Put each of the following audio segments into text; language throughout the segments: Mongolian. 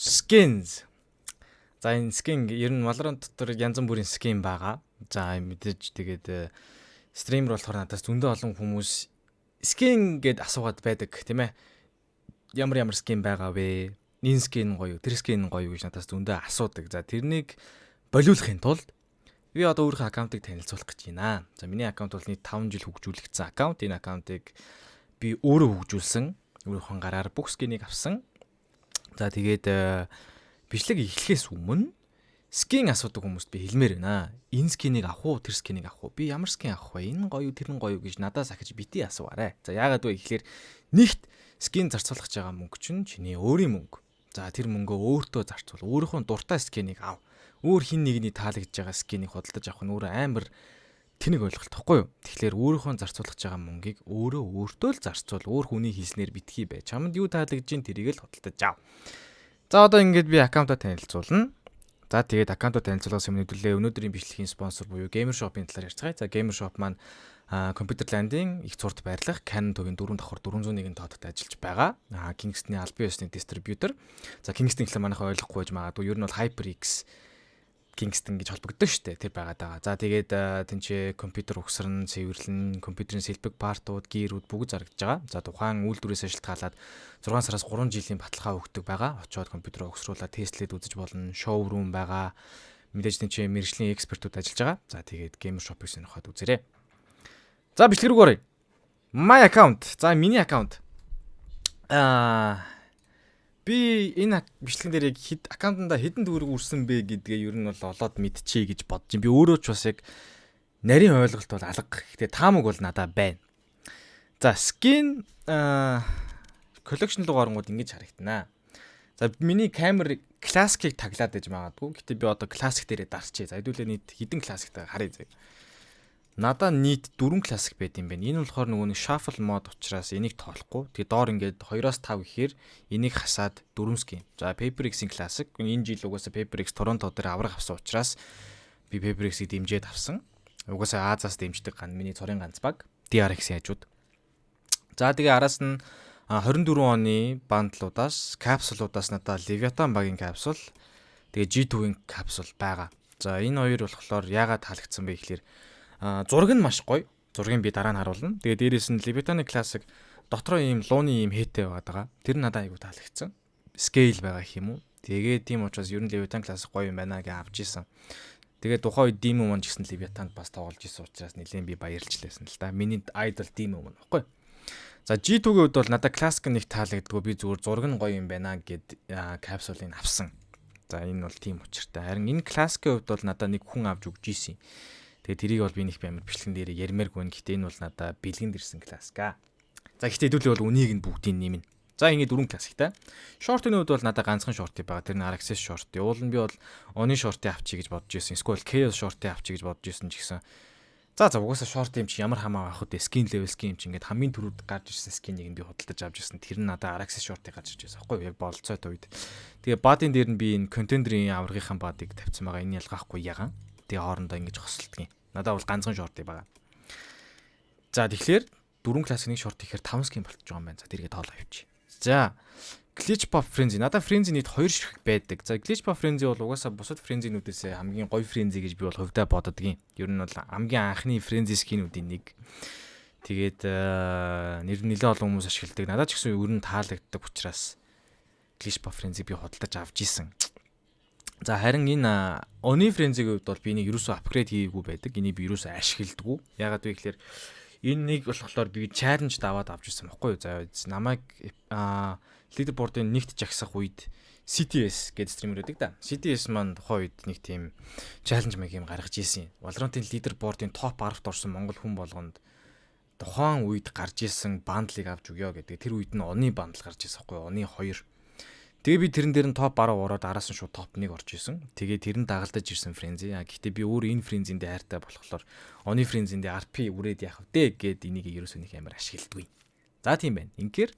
Skins. За энэ skin ер нь Valorant дотор янз бүрийн skin байгаа. За мэдээж тэгээд стример болохоор надаас зөндөө олон хүмүүс skin гэд асуугаад байдаг тийм ээ. Ямар skin байгаа вэ? Энэ skin гоё юу? Тэр skin гоё юу гэж надаас зөндөө асуудаг. За тэрнийг болиулахын тулд би одоо өөрийнхөө аккаунтыг танилцуулах гэж байна. За миний аккаунт бол нийт 5 жил хөгжүүлэгдсэн аккаунт. Энэ аккаунтыг би өөрөө хөгжүүлсэн. Өөрийнхөө гараар бүх скинийг авсан. За тэгээд бичлэг эхлэхээс өмнө скин асуудаг хүмүүст би хэлмээр байна. Энэ скинийг авах уу, тэр скинийг авах уу? Би ямар скин авах вэ? Энэ гоё юу, тэр нь гоё юу гэж надаас ахиж бити асууаарай. За яагаад вэ гэхээр нэгт скин зарцуулах гэж байгаа мөнгө чинь чиний өөрийн мөнгө. За тэр мөнгөө өөртөө зарцуул. Өөрийнхөө дуртай скинийг ав. Өөр хин нэгний таалагдж байгаа скинийг худалдаж авах нь өөрөө амар тэнэг ойлголт тахгүй юу? Тэгэхээр өөрийнхөө зарцуулах гэж байгаа мөнгийг өөртөө л зарцуул. Өөр хүний хийснээр битгий бай. Чамд юу таалагдж ин тэрийг л худалдаж ав. За одоо ингээд би аккаунтаа танилцуулна. За тэгээд аккаунтаа танилцуулгаас өмнө өнөөдрийн бичлэгийн спонсор буюу Gamer Shop-ын талаар ярьцгаая. За Gamer Shop маань компьютер ландын их зурд байрлах Canon төвийн 4 давхар 401-ийн тоодод ажиллаж байгаа. Kingston-ийн албан ёсны дистрибьютор. За Kingston гэхэл манайхаа ойлгохгүй байж магадгүй. Ер нь бол HyperX Kingston гэж холбогддог шүү дээ. Тэр байгаад байгаа. За тэгээд тэнцээ компьютер угсарн, цэвэрлэн, компьютерийн сэлбэг партууд, гээрүүд бүгд зарагдж байгаа. За тухайн үйлдвэрээс шалтгаалаад 6 сараас 3 жилийн баталгаа өгдөг байгаа. Очоод компьютероо угсруулаад тестлээд үзэж болно. Шоурум байгаа. Мэдээж тэнцээ мэргэжлийн экспертүүд ажиллаж байгаа. За тэгээд Gamer Shop-ыг сонирхоод үзээрэй. За бичлэг рүү оръё. My account. За миний аккаунт. Би энэ бичлэгэн дээр яг аккаунтанда хэдэн төгрөг үрсэн бэ гэдгээ ер нь бол олоод мэдчихье гэж бодож байна. Би өөрөө ч бас яг нарийн ойлголт бол алга. Гэхдээ таамаг бол надад байна. За skin collection руу оронгууд ингэж харагдана. За миний камер классикийг таглаад байж магадгүй. Гэхдээ би одоо классик дээрээ дарчээ. За хэдүүлээ нийт хэдэн классиктай харъя заяа. Надаа нийт 4 классик байд юм байна. Энэ болохоор нөгөө нэг shuffle мод учраас энийг тоолохгүй. Тэгээ доор ингээд 2-5 гэхээр энийг хасаад 4 скин. За PaperX-ийн классик. Энэ жил угаасаа PaperX Торонто дээр авраг авсан учраас би PaperX-ийг дэмжиж авсан. Угаасаа Азаас дэмждэг миний цорын ганц баг DRX-ийн хажууд. За тэгээ араас нь 24 оны бандлуудаас, капсулуудаас надаа Leviathan багийн капсул, тэгээ G2-ийн капсул байгаа. За энэ хоёр болохоор яагаад таалагдсан бэ гэхээр зураг нь маш гоё. Зургийг би дараа нь харуулна. Тэгээ дээрээс нь Leviathan Classic дотроо ийм лууны ийм хээтэй байгаа. Тэр надад айгу таалагдсан. Scale байгаа гэх юм уу. Тэгээ тийм учраас ер нь Leviathan Classic гоё юм байна гэж авч исэн. Тэгээ тухайн үед Demo Mon гэсэн Leviathan бас тоглож исэн учраас нэлээд би баярлжлээсэн л та. Миний idol Demo Mon баггүй. За G2-гийн үед бол надад Classic нэг таалагддгүй. Би зүгээр зураг нь гоё юм байна гэд капсулыг авсан. За энэ бол тийм учиртай. Харин энэ Classic-ийн үед бол надад нэг хүн авч өгч исэн. Тэгээ тэрийг бол би нэг амар бичлэгэн дээр ярмааргүй. Гэхдээ энэ бол надаа бэлгэнд ирсэн классика. За гэхдээ хэдүүлээ бол үнийг нь бүгдийг нэмнэ. За ингэ 4 классиктай. Шортын үед бол надаа ганцхан шорт байгаа. Тэр нь Araxes шорт. Уул нь би бол оны шортыг авчий гэж бодож ирсэн. Эсвэл Chaos шортыг авчий гэж бодож ирсэн ч гэсэн. За угаасаа шорт юм чи ямар хамаа авах вэ? Skin level skin юм чи ингээд хамгийн түрүүд гарч ирсэн скинийг нь би худалдаж авч ирсэн. Тэр нь надаа Araxes шортыг гарч ирж байсан байхгүй яг болцоотой үед. Тэгээ бадын дээр нь би энэ контендерийн аврагынхаа бадыг тавьсан байгаа. Энэ ялгаахгүй ягаан. Тэгээ хоорондоо ингэж хосолдгийн. Надад бол ганцхан шортыг байгаа. За тэгэхээр 4 классикийн шорт ихээр 5 скин болчихж байгаа юм байна. За тэргээ тоолоо явчих. За Glitch Pop Frenzy. Надад Frenzy нийт 2 ширхэг байдаг. За Glitch Pop Frenzy бол угаасаа бусад Frenzy-нүүдээс хамгийн гоё Frenzy гэж би бол хувьдаа бододгийн. Ер нь бол хамгийн анхны Frenzy skin-үүдийн нэг. Тэгээд нэлээд олон хүмүүс ашигладаг. Надад ч гэсэн ер нь таалагддаг учраас Glitch Pop Frenzy би худалдаж авч исэн. За харин энэ Oni Frenzy-гийн хувьд бол би энийг юусоо апгрейд хийгээгүй байдаг. Энийг би юусоо ашигладаггүй. Ягаад вэ гэхээр энэ нэг болохоор би challenge даваад авч ирсэн байхгүй юу. За намайг leaderboard-ын нэгт жагсах үед CTS гэдэг стример байдаг да. CTS маань тухайн үед нэг тийм challenge маяг юм гаргаж ийсэн. Valorant-ын leaderboard-ын топ 10-т орсон монгол хүн болгонд тухайн үед гарч ийсэн бандлыг авч өгөө гэдэг. Тэр үед нь Oni бандл гарч ийсэн байхгүй юу. Oni 2. Тэгээ би тэрэн дээр нь топ 10 ороод араас нь шууд топ 1 орж исэн. Тэгээ тэр нь дагалдаж ирсэн Frenzy. Гэхдээ би өөр энэ Frenzy-нд хайртай болохоор Oni Frenzy-нд RP үрээд яах вэ гэд энийг ерөөсөө нэг амар ашигладгүй. За тийм байна. Ингээр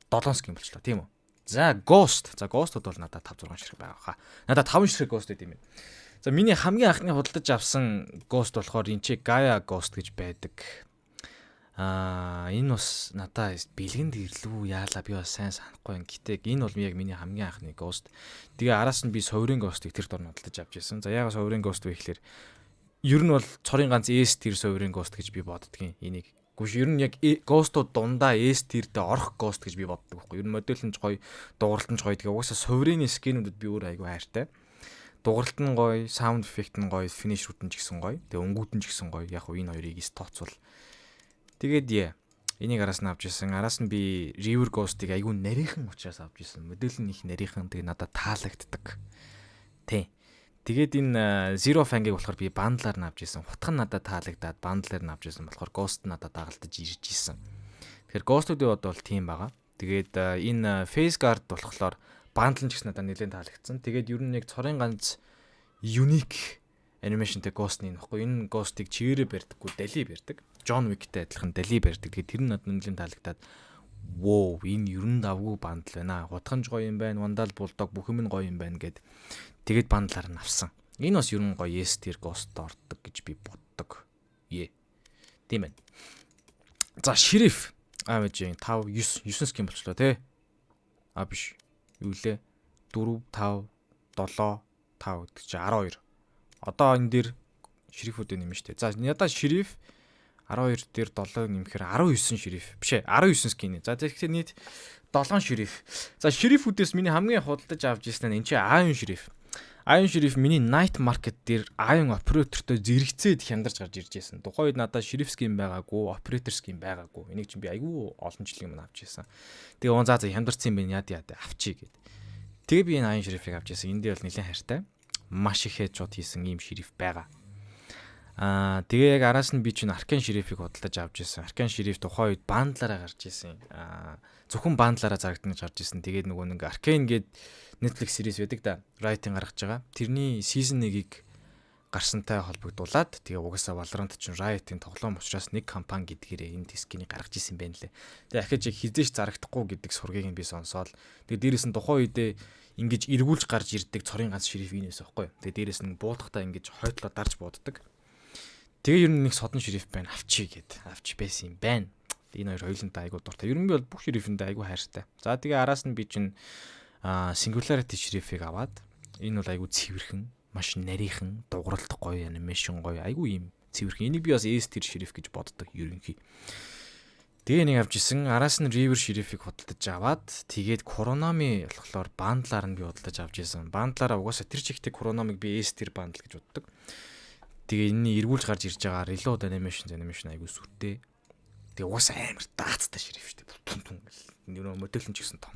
7 скин болчлоо тийм үү. За Ghost. За Ghost-д бол надад 5 6 ширхэг байгаа хаа. Надад 5 ширхэг Ghost байт юм байна. За миний хамгийн анхны худалдаж авсан Ghost болохоор энэ чи Gaia Ghost гэж байдаг. Энэ бас надаа бэлгэнд ирлүү яалаа би бас сайн санахгүй юм. Гэтэ энэ бол яг миний хамгийн анхны Ghost. Тэгээ араас нь би Sovereign Ghost-ыг тэр дор нодолж авч ирсэн. За яагаад Sovereign Ghost вэ гэхээр ер нь бол цорын ганц S tier Sovereign Ghost гэж би боддгийн. Энийг гүш ер нь яг Ghost-ууд дундаа S tier-тэй орох Ghost гэж би боддог байхгүй. Ер нь модель нь гоё, дууралт нь гоё. Тэгээ угаасаа Sovereign skin-уудад би өөр айгүй хайртай. Дууралт нь гоё, sound effect нь гоё, finish-рууд нь ч гэсэн гоё. Тэгээ өнгүүд нь ч гэсэн гоё. Яг энэ хоёрыг тооцвол. Тэгээд энийг араас нь авч ирсэн. Араас нь би River Ghost-ыг айгүй нарийнхан учраас авч ирсэн. Модель нь их нарийнхан. Тэгээ надад таалагддаг. Тэ. Тэгээд энэ Zero Fang-ыг болохоор би бандлаар нь авч ирсэн. Хутхан надад таалагдаад бандлаар нь авч ирсэн болохоор Ghost надад дагалдаж ирж ирсэн. Тэгэхээр Ghost-уудын бод бол тийм байгаа. Тэгээд энэ Face Guard болохоор бандл нь ч гэсэн надад нэлээд таалагдсан. Тэгээд ер нь яг цорын ганц unique animation-тэй Ghost нь нөхгүй. Энэ Ghost-ыг чигээрээ барьдаггүй, дали барьдаг. John Wick-тэй адилхан дали барьдаг. Тэгээд тэр нь надад нэлээд таалагдаад воо энэ ер нь давгүй бандл байна. Хутганж гоё юм байна. Вандал Bulldog бүх юм нь гоё юм байна гэд тэгээд бандлаар нь авсан. Энэ бас ер нь гоё S tier Ghost ордог гэж би боддог. Тийм байна. За Sheriff мэдээ 5 9 скин болчлоо те. Биш. Юу лээ? 4 5 7 5 гэдэг чи 12. Одоо энэ дээр Sheriff-ууд нэмэн штэ. За надаа Sheriff 12 дээр 7 нэмэхээр 19 Sheriff. Биш ээ 19 скин. За тэгэхээр нийт 7 Sheriff. За Sheriff-үүдээс миний хамгийн худалдаж авч ирсэн нь энэ чи Iron Sheriff. Iron Sheriff миний Night Market дээр Iron Operator-той зэрэгцээд хямдарч гарч ирж байсан. Тухайн үед надад Sheriff skin байгаагүй, Operator skin байгаагүй. Энийг чинь би айгүй олон жилийн өмнө авч ирсэн. Тэгээ он заа хямдарсан юм байна яа авчий гэд. Тэгээ би энэ Iron Sheriff-ыг авч ирсэн. Энд дээр бол нэлээд хайртай. Маш их headshot хийсэн ийм Sheriff байгаа. Тэгээ яг араас нь би чинь Arcane Sheriff-ыг худалдаж авч ирсэн. Arcane Sheriff тухайн үед бандлаараа гарч ирсэн. Зөвхөн бандлаараа зарагдана гэж гарч ирсэн. Тэгээд нөгөө нэг Arcane гээд Netflix series байдаг да. Riot-ын гаргаж байгаа. Тэрний season 1-ийг гарсантай холбогдуулаад тэгээ угаасаа Valorant чинь Riot-ын тоглоом учраас нэг компани гэдгээрээ энэ дискийг гаргаж ирсэн юм байна лээ. Тэгээ ахиж яг хизээш зарагдахгүй гэдэг сургийг нь би сонсоол. Тэгээ дээрэс нь тухайн үедээ ингэж эргүүлж гарч ирдэг цорын ганц Sheriff инээс байхгүй. Тэгээ дээрэс нь буудахтаа ингэж хойтлоо дарж бууддаг. Тэгээ ер нь нэг содон Sheriff байна авчий гэд авч байсан юм байна. Энэ хоёр хоёулантай айгуу дуртай. Ер нь би бол бүх Sheriff-тэй айгуу хайртай. За тэгээ араас нь би чинь Singularity Sheriff-ыг аваад энэ бол айгуу цэвэрхэн, маш нарийнхан, дууралт гоё, анимашн гоё, айгуу юм цэвэрхэн. Энийг би бас S tier Sheriff гэж боддог ерөнхий. Тэгээ нэг авч исэн. Араас нь River Sheriff-ыг худалдаж аваад тэгээд Kuronomi болохоор бандлаар нь би худалдаж авч исэн. Бандлаараа угаасаа тэр чигтээ Kuronomi-г би S tier бандл гэж боддог. Тэгээ энэний эргүүлж гарч ирж байгаа reload animation айгуу сүртэй. Тэгээ угаасаа амар даацтай Sheriff шүү дээ. Нүрэ модель нь ч гэсэн том.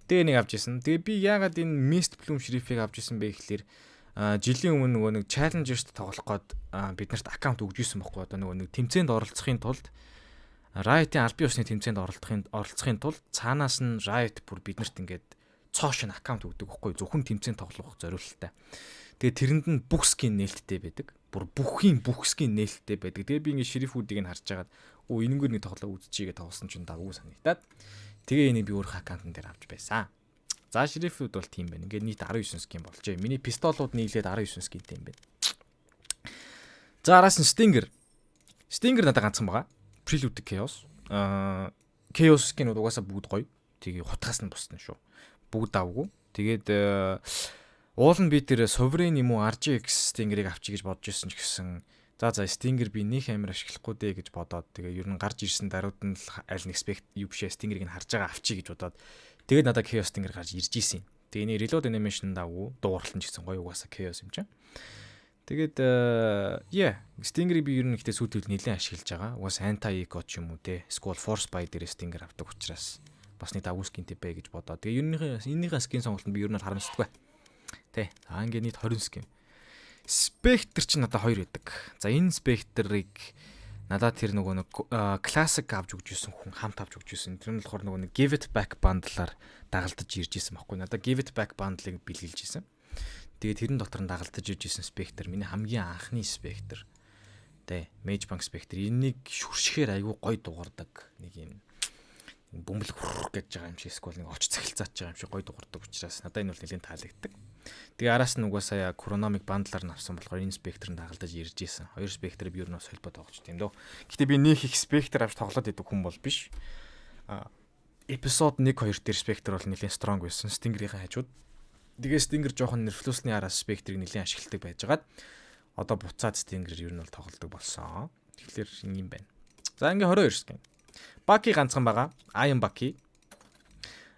Тэгээ нэг авч исэн. Тэгээ би яагаад энэ Mist Plume Sheriff-ыг авч исэн бэ гэхэлэр жилийн өмнө нөгөө нэг Challenge-т тоглох гээд бид нарт аккаунт өгж исэн байхгүй одоо нөгөө нэг тэмцээнд оролцохын тулд Riot-ийн албан ёсны тэмцээнд оролцохын тулд цаанаас нь Riot бүр биднэрт ингээд цоош н аккаунт өгдөг байхгүй зөвхөн тэмцээнд тоглох зориулалттай. Тэгээ тэрэнд нь бүх скин нээлттэй байдаг. Бүр бүхийн бүх скин нээлттэй байдаг. Тэгээ би ингээд Sheriff-үүдийг нь харж агаад энэгээр нэг тоглоо үзчихье гэж тоглосон чинь давгүй санагдаад тэгээ энийг би өөр аккаунтн дээр авч байсан. За Sheriff-үүд бол тийм байна. Ингээд нийт 19 скин болжээ. Миний пистолууд нийлээд 19 скинтэй юм байна. За араас нь Stinger. Stinger надад ганцхан байгаа. Prelude Chaos. Chaos скинүүд угаасаа бүгд гоё. Тэгээ хутгаас нь бусна шүү. Бүгд давгүй. Тэгээд уул нь би тэр Sovereign юм уу RGX Stinger-ыг авчиж гэж бодож ирсэн ч гэсэн за Stinger би нэг амир ашиглахгүй дээ гэж бодоод тэгээ ер нь гарч ирсэн даруйд нь аль нэг спект юу бишээ Stinger-ыг нь харж байгаа авчиж гэж бодоод тэгээд надад Chaos Stinger гарч ирж ийсэн. Тэгээ энэ reload animation давгүй дууралт нь ч гэсэн гоё угаасаа Chaos юм чинь. Тэгээд Stinger-ыг би ер нь ихтэй сүйтгэл нэлээд ашиглаж байгаа. Угаасаа anti-eco ч юм уу те Skull Force by дээр Stinger авдаг учраас бас нэг давгүй скинтэй бай гэж бодоод тэгээ энэний скин сонголтод би ер нь харамсдаггүй. Тэ. Ингээд нийт 20 скин. Spectre ч надад 2 байдаг. За энэ Spectre-ыг надад тэр нөгөө нэг classic авч өгч ирсэн хүн хамт авч өгч ирсэн. Тэр нь болохоор нөгөө нэг Give It Back bundle-аар дагалдаж ирж ирсэн байхгүй. Надад Give It Back bundle-ыг бэлгэлж ирсэн. Тэгээд тэрэн дотор нь дагалдаж ирж ирсэн Spectre миний хамгийн анхны Spectre. Тэ. Mage Bank Spectre. Энийг шүршгээр айгүй гой дуурдаг. Нэг юм бөмбөлөг гэж байгаа юм шиг эсвэл нэг овч цахилцаач байгаа юм шиг гой дуурдаг учраас надад энэ бол нэлээд таалагддаг. Тэгээ араас нь угаасаа Chronomic бандлаар нь авсан болохоор энэ спектр нь дагалдаж ирж исэн. Хоёр спектр би ер нь бас холбоо тоглож тийм дөө. Гэтэ би нэг их спектр авч тоглоод идэг хүн бол биш. Эпизод 1 2 дээр спектр бол нэлээд strong байсан. Stinger-ийн хажууд. Тэгээ Stinger жоохон нерфлусны араас спектрийг нэлээд ашигладаг байжгаад одоо буцаад Stinger ер нь бол тоглодог болсон. Тэгэхээр юм байна. За ингээ 22 скин. Баки ганцхан байгаа. Iron Baki.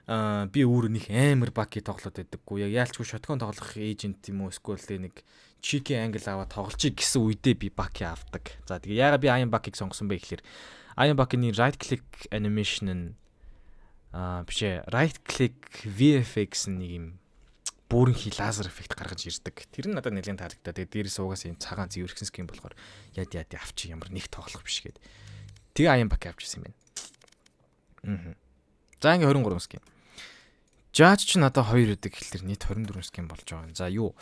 Би өөр нэг амар Baki тоглоод байдаггүй. Яг яалчгүй shotgun тоглох эйжент юм уу эсвэл нэг cheeky angle аваад тоглолчих гэсэн үедээ би Baki авдаг. За тэгээ яагаад би Iron Baki-г сонгосон бэ гэхээр Iron Baki-ны right click animation нь бишээ right click VFX нэг юм бүрэн хий лазер эффект гаргаж ирдэг. Тэр нь надад нэлээд таалагдаа. Тэгээ дээрээс угаасаа энэ цагаан зэвэрхэн скин болохоор яд авчих ямар нэг тоглох биш гээд. Тэгээ Iron Baki авчихсан юм байна. За ингээ 23 скин. Judge ч надад 2 өгдөг гэхэлэр нийт 24 скин болж байгаа. За юу?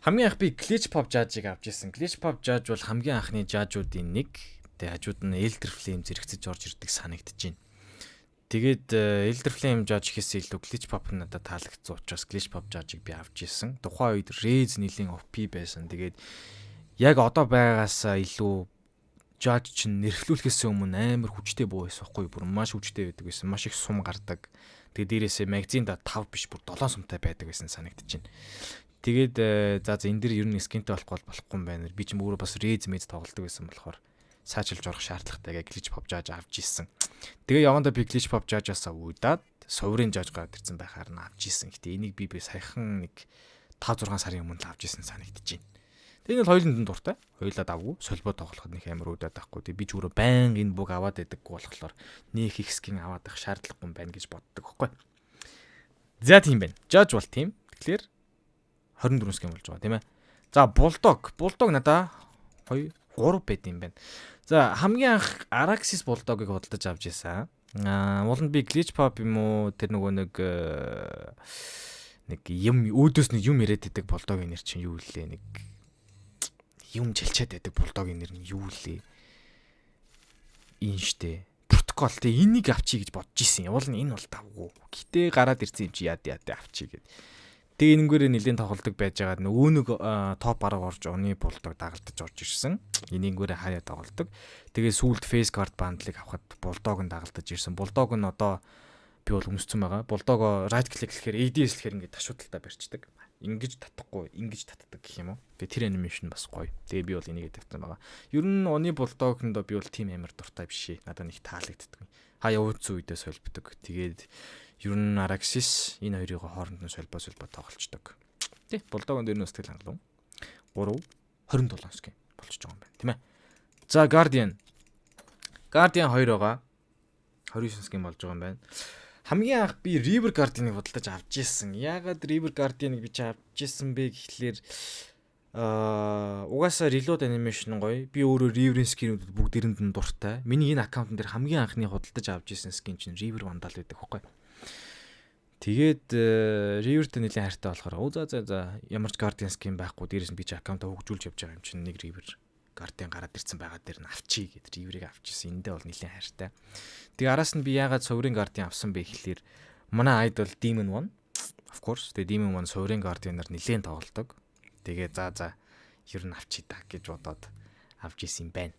Хамгийн анх би Glitch Pop Judge-ыг авч ирсэн. Glitch Pop Judge бол хамгийн анхны жажуудын нэг. Тэгээ хажууд нь Elder Flame зэрэгцэж орж ирдэг санагдаж байна. Тэгээд Elder Flame Judge хийсэн илүү Glitch Pop надад таалагдсан учраас Glitch Pop Judge-ыг би авч ирсэн. Тухайн үед Raze нэлийн OP байсан. Тэгээд яг одоо байгаас илүү Judge чинь нэрвлүүлэхээс өмнө амар хүчтэй буу байсан байхгүй бүр маш хүчтэй байдаг байсан. Маш их сум гардаг. Тэгээд дээрээсээ магазинда 5 биш бүр 7 сумтай байдаг байсан санагдаж байна. Тэгээд за энэ дэр ер нь скинтэй болохгүй юм байна. Би ч өөрөө бас Raze мэд тоглолдог байсан болохоор саачилж орох шаардлагатайгаа Glitch Pop Judge авч ирсэн. Тэгээ явандаа би Glitch Pop Judge-аас удаад Sovereign Judge гараад ирсэн байхаар нь авч ирсэн. Гэтэ энийг би саяхан нэг 5-6 сарын өмнө л авч ирсэн санагдаж байна. Тэгээ энэ бол хоёуланд дуртай. Хоёулаа давгүй. Солбоо тоглоход нэг амар удаад байхгүй. Тэгээ би ч өөрөө баян энэ бүг аваад байдаггүй болохоор нэг их скин аваад байх шаардлагагүй юм байна гэж боддог байхгүй. За тийм байна. Judge бол тийм. Тэгэхээр 24 скин болж байгаа тийм ээ. За Bulldog. Bulldog надаа 2 3 байд юм байна. За хамгийн анх Araxis Bulldog-ыг худалдаж авч ирсэн. Ууланд би Glitch Pop юм уу тэр нөгөө нэг юм өөдөөс нэг юм яриад байдаг Bulldog-ийн нэр чинь юу лээ нэг юм жилчээд байдаг Bulldog-ийн нэр нь юу лээ? Энэ штэ. Протокол те энийг авчий гэж бодож исэн. Явал энэ бол давгүй. Гэтэ гараад ирсэн юм чи яад авчий гэд. Тэгээ энэнгээрээ нэлийн тоглолдог байжгаад нөгөө нэг топ арга орж оны Bulldog дагалдаж орж ирсэн. Энэнгээрээ хаяа тоглолдог. Тэгээ сүүлд face card бандлыг авахад Bulldog-ыг дагалдаж ирсэн. Bulldog нь одоо би бол өмссөн байгаа. Bulldog right click гэхээр ADS гэхээр ингээд ташуудалтаа барьцдаг. Ингэж татахгүй, ингэж татдаг гэх юм уу. Тэгээ тэр анимашн бас гоё. Тэгээ би бол энийг тавьсан байгаа. Ер нь оны Bulldog-нд би бол team амар дуртай биш ээ. Надад нэг таалагддаг. Хаяа өөцөө үедээ солбдог. Тэгээд ер нь Araxis энэ хоёрын хооронд нь солбоо тоглолцдог. Тий, Bulldog-ын дээр нь сэтгэл хангалуун. 3 27 скин болчихж байгаа юм байна, тийм ээ. За Guardian 2 байгаа. 29 скин болж байгаа юм байна. Хамгийн анх би River Guardian-ыг худалдаж авч ирсэн. Яагаад River Guardian-ыг би авч ирсэн бэ гэхлээр угаасаа reload animation гоё. Би өөрөө River-ийн скинүүд бүгдээрэнд нь дуртай. Миний энэ аккаунтн дээр хамгийн анхны худалдаж авч ирсэн скин чинь River Vandal байдаг байхгүй. Тэгээд River-тэй нэлийн хайртай болохоор за ямар ч Guardian skin байхгүй. Дээрээс нь би ч аккаунтаа хөгжүүлж явж байгаа юм чинь нэг River Guardian гараад ирсэн байгаа дээр нь авчий гэд River-ыг авчихсан. Эндээ бол нэлийн хайртай. Тэгээ араас нь би яагаад Sovereign Guardian авсан бэ гэхлээр манай idol Demon One of course тэгээ Demon One Sovereign Guardian-аар нэлийн тоглодог. Тэгээ за ер нь авчий та гэж бодоод авч исэн юм байна.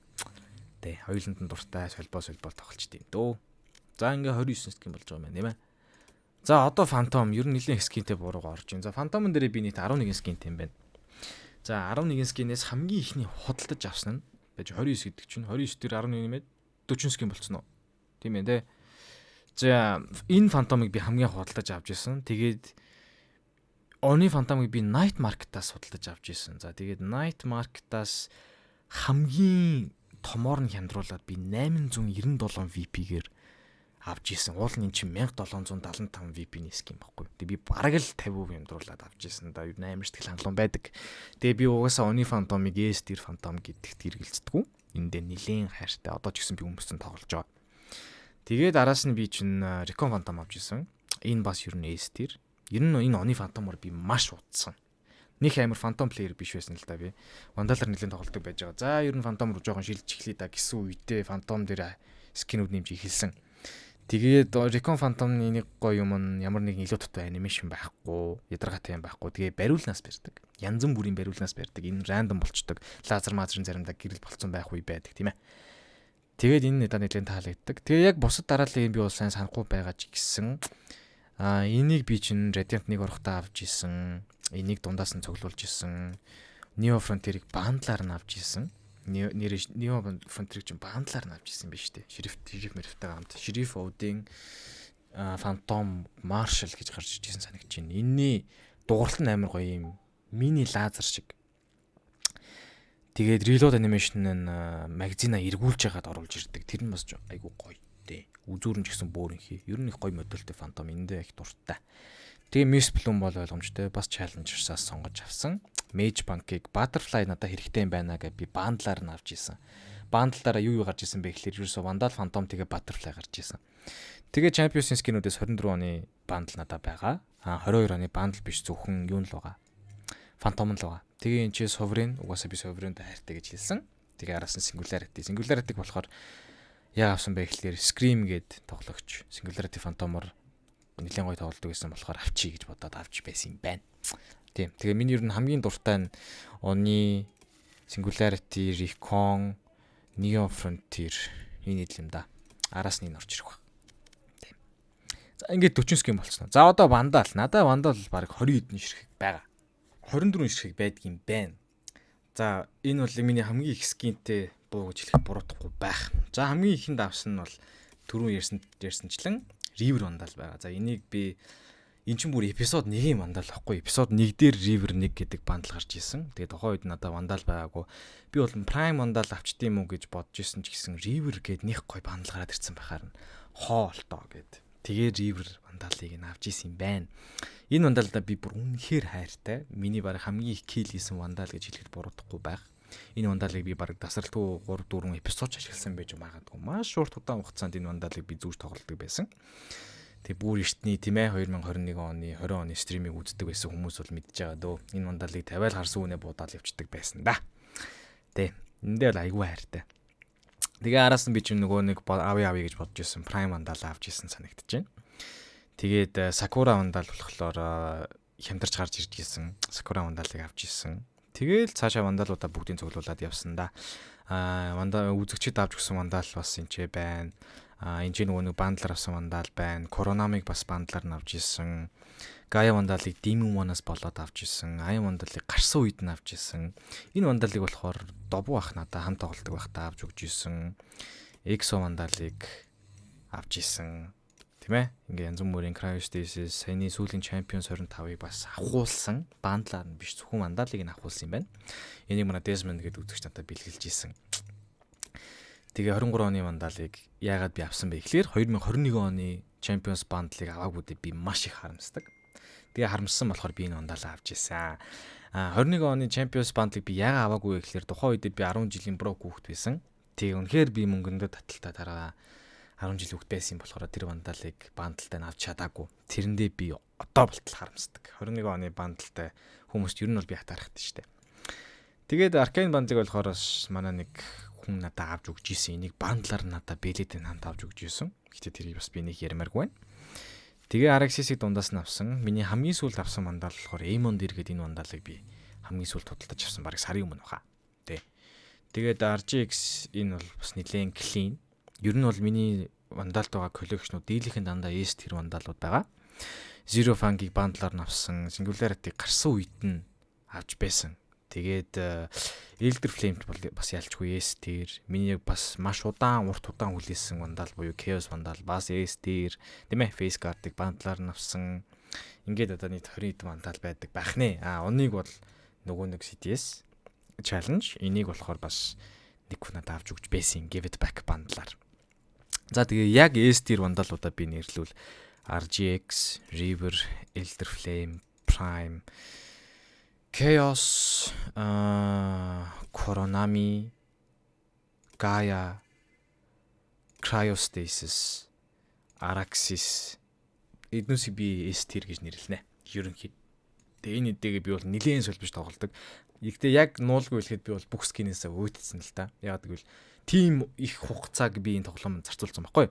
Тэгээ хоёуланд нь дуртай солбоо тоглолчтой юм дөө. За ингээ 29 скин болж байгаа юм байна, тийм ээ. За одоо Phantom ер нь нэлийн скинтэй буруугаар орж байна. За Phantom-ын дээр би нийт 11 скинтэй юм байна. За 11 скинээс хамгийн ихний худалдаж авсан нь байж 29 гэдэг чинь 29 дээр 11 нэмээд 40 скин болцсон уу? Тийм ээ, тэ. За энэ Phantom-ыг би хамгийн худалдаж авч ирсэн. Тэгээд оны Phantom-ыг би Night Market-аас худалдаж авч ирсэн. За тэгээд Night Market-аас хамгийн томоор нь хямдруулаад би 897 VP-гээр авч ирсэн. Уул нь чинь 1775 VP-ний скин баггүй. Тэгээ би бараг л 50% хямдруулаад авч ирсэн. Да юу амар сэтгэл хангалуун байдаг. Тэгээ би угаасаа оны Phantom-ыг S-tier Phantom гэдэгт хэрэгэлцдэг. Энд дээр нилийн хайртай. Одоо ч гэсэн би хүмүүстэй тоглож байгаа. Тэгээд араас нь би чинь Recon Phantom авч ирсэн. Энэ бас ер нь S-tier. Ер нь энэ оны Phantom-оор би маш удсан. Них амар Phantom player биш байсан л да би. Вандалаар нэлийн тоглолдог байж байгаа. За ер нь Phantom руу жоохон шилж эхлэе да гэсэн үедээ Phantom дээр скинүүд нэмж эхэлсэн. Тэгээд Recon Phantom-ны нэг гоё юм нь ямар нэгэн илүү тутмын анимашн байхгүй, ядаргаатай юм байхгүй. Тэгээ бариулнаас барьдаг. Янз бүрийн бариулнаас барьдаг. Энэ рандом болчдөг. Лазер мазрын заримдаа гэрэл болцсон байх үе байдаг тийм ээ. Тэгээд энэ надад нэлээд таалагддаг. Тэгээ яг бусад дарааллыг би бол сайн санахгүй байгаа ч гэсэн энийг би чинь Radiant 1 орохдоо авч исэн. Энийг дундаас нь цуглуулж исэн. Neo Frontier-ыг бандлаар нь авч исэн. Neo Frontier-ыг чинь бандлаар нь авч исэн биз дээ. Шериф мэрифтэйгээ хамт. Шериф Odin Phantom Marshall гэж гарч ирсэн санагдаж байна. Энэний дууралт нь амар гоё юм. Мини лазер шиг. Тэгээд reload animation нь магазина эргүүлж ягаад оруулж ирдэг. Тэр нь бас айгу гоё дээ. Үзүүрэн ч гэсэн бөөрөнхий. Ер нь их гоё модельтэй Phantom эндээ их дуртай. Тэгээ Miss Bloom бол ойлгомжтой. Бас Challenger-саас сонгож авсан. Mage Bank-ыг Butterfly надад хэрэгтэй юм байна гэж би бандлаар нь авч исэн. Бандлаараа юу гарч исэн бэ гэхэлэр ерөөсө Vandal Phantom тэгээ Butterfly гарч исэн. Тэгээ Champions-ийн скинүүдээс 24 оны бандл надад байгаа. 22 оны бандл биш зөвхөн юу л байгаа. Phantom л байгаа. Тэгээ энэ чи Sovereign угаасаа би Sovereign-тэй хайртай гэж хэлсэн. Тэгээ араас нь Singularity. Singularity-г болохоор яа авсан бэ гэхэлэр Scream гээд тоглогч Singularity Phantom-оор нэлээд гоё тоглодог гэсэн болохоор авчий гэж бодоод авч байсан юм байна. Тийм. Тэгээ миний ер нь хамгийн дуртай нь оны Singularity, Recon, Neo Frontier энэ юм да. Араас нь орж ирэх баг. Тийм. За ингээд 40 скин болчихсон. За одоо Vandal. Надаа Vandal баг 20 хэдэн ширхэг байгаа. 24 ширхэг байдаг юм байна. За энэ бол миний хамгийн их скинтэй буу гэж хэлэх буруудахгүй байх. За хамгийн ихэнд авсан нь бол түрүүн ярьсанчлан River Vandal байгаа. За энийг би энэ ч бүр эпизод 1-ийн Vandal ахгүй. Эпизод 1 дээр River 1 гэдэг бандл гарч исэн. Тэгээд тухайн үед надад Vandal байгаагүй. Би бол Prime Vandal авчдээ юм уу гэж бодож исэн ч гэсэн River гээд нэг гоё бандл гараад ирсэн байхаар нь хоолтоо гэд. Тэгээ River Vandal-ыг нь авч исэн юм байна. Энэ Vandal-да би бүр үнэхээр хайртай. Миний баг хамгийн их kill хийсэн Vandal гэж хэлэхэд буруудахгүй байх. Энэ Vandal-ыг би баг тасралтгүй 3-4 эпизод ашигласан байж магадгүй. Маш урт удаан хугацаанд энэ Vandal-ыг би зүүж тоглодог байсан. Тэг бүр эртний тийм ээ 2021 оны 20 оны стримийг үздэг байсан хүмүүс бол мэдж байгаа дөө. Энэ Vandal-ыг 50-аар харсан үнэ буудаал явчихдаг байсан да. Тэ. Эндээ бол айгүй хайртай. Тэгээ араас нь би чинь нөгөө нэг авъя гэж бодож ирсэн Prime Vandal авч ирсэн санагдаж байна. Тэгээд Sakura Vandal болохоор хямдарч гарч ирж гисэн Sakura Vandal-ыг авч ирсэн. Тэгээл цаашаа Vandal-уудаа бүгдийг цуглуулад явсан да. Vandal үзэгчид авч гисэн Vandal бас энэ ч байна. Энэ ч нөгөө нэг бандлаар авсан Vandal байна. Coronamig бас бандлаар нь авч ирсэн. Gaia Vandal-ыг Demon One-аас болоод авч ирсэн. Iron Vandal-ыг гарсан үед нь авч ирсэн. Энэ Vandal-ыг болохоор Добу ах надаа хамт тоглодог байхдаа авч өгч ирсэн. Exo Vandal-ыг авч ирсэн. Тийм ээ. Ингээ янз бүрийн Cryostasis, саяны сүүлийн Champions 25-ыг бас авахулсан. Бандлаар нь биш зөвхөн Vandal-ыг нь авахулсан юм байна. Энийг манай Desmond гэдэг үзэгч надад бэлгэлж ирсэн. Тэгээ 23 оны Vandal-ыг яагаад би авсан бэ гэхээр 2021 оны Champions Bundle-ыг аваагүйдээ би маш их харамсдаг. Тэгээ харамссан болохоор би энэ Vandal-аа авч ирсэн. 21 оны Champions Bundle-ыг би яагаад аваагүй вэ гэхээр тухайн үед би 10 жилийн бро хүүхэд байсан. Тэгээ үнэхээр би мөнгөндөө таталтаа дараа 10 жил хүүхэд байсан болохоор тэр Vandal-ыг бандалтай нь авч чадаагүй. Тэрэндээ би одоо болтол харамсдаг. 21 оны бандалтай хүмүүст ер нь бол би хатаархдаг шүү дээ. Тэгээд Arcane Bundle-ыг болохоор манай нэг хүн надад авч өгч ийсэн. Энийг бандлаар надад бэлээд хамт авч өгч ийсэн. Гэтэ тэрийг бас би нэг ярмааргүй байна. Тэгээ Araxis-ийг дундаас нь авсан. Миний хамгийн сүүлд авсан Vandal болохоор Amon Deer гэдэг энэ Vandal-ыг би хамгийн сүүлд худалдаж авсан. Бараг сарын өмнө баха. Тэгээд RGX энэ бол бас нэлээд clean. Ер нь бол миний Vandalд байгаа коллекшнууд дийлийнхэн дандаа S tier Vandalууд байгаа. Zero Fang-ыг бандлаар нь авсан. Singularity гарсан үед нь авч байсан. Тэгээд Elder Flame-д бол бас ялчгүй S tier. Миний бас маш урт удаан хүлээсэн Vandal буюу Chaos Vandal бас S tier. Тийм ээ, Face Guard-ыг бандлаар нь авсан. Ингээд одоо нийт 20 хэдэн Vandal байдаг байх нэ. Оныг бол нөгөө нэг CTS challenge. Энийг болохоор бас нэг хүн надад авч өгч байсан. Give it back бандлаар. За тэгээ яг S tier Vandalуудаа би нэрлүүл RGX, River, Elder Flame, Prime, Chaos, Coronami, Gaia, Cryostasis, Araxis эднүсийг би S tier гэж нэрлэнэ. Ерөнхийд. Тэгээ энэ эдгээ би бол нэлээд солбож тоглодог. Игтээ яг нуулгүй хэлэхэд би бол бүх скинээсээ өөдсөн л та. Ягаад гэвэл тийм их хугацааг би энэ тоглоомд зарцуулсан байхгүй.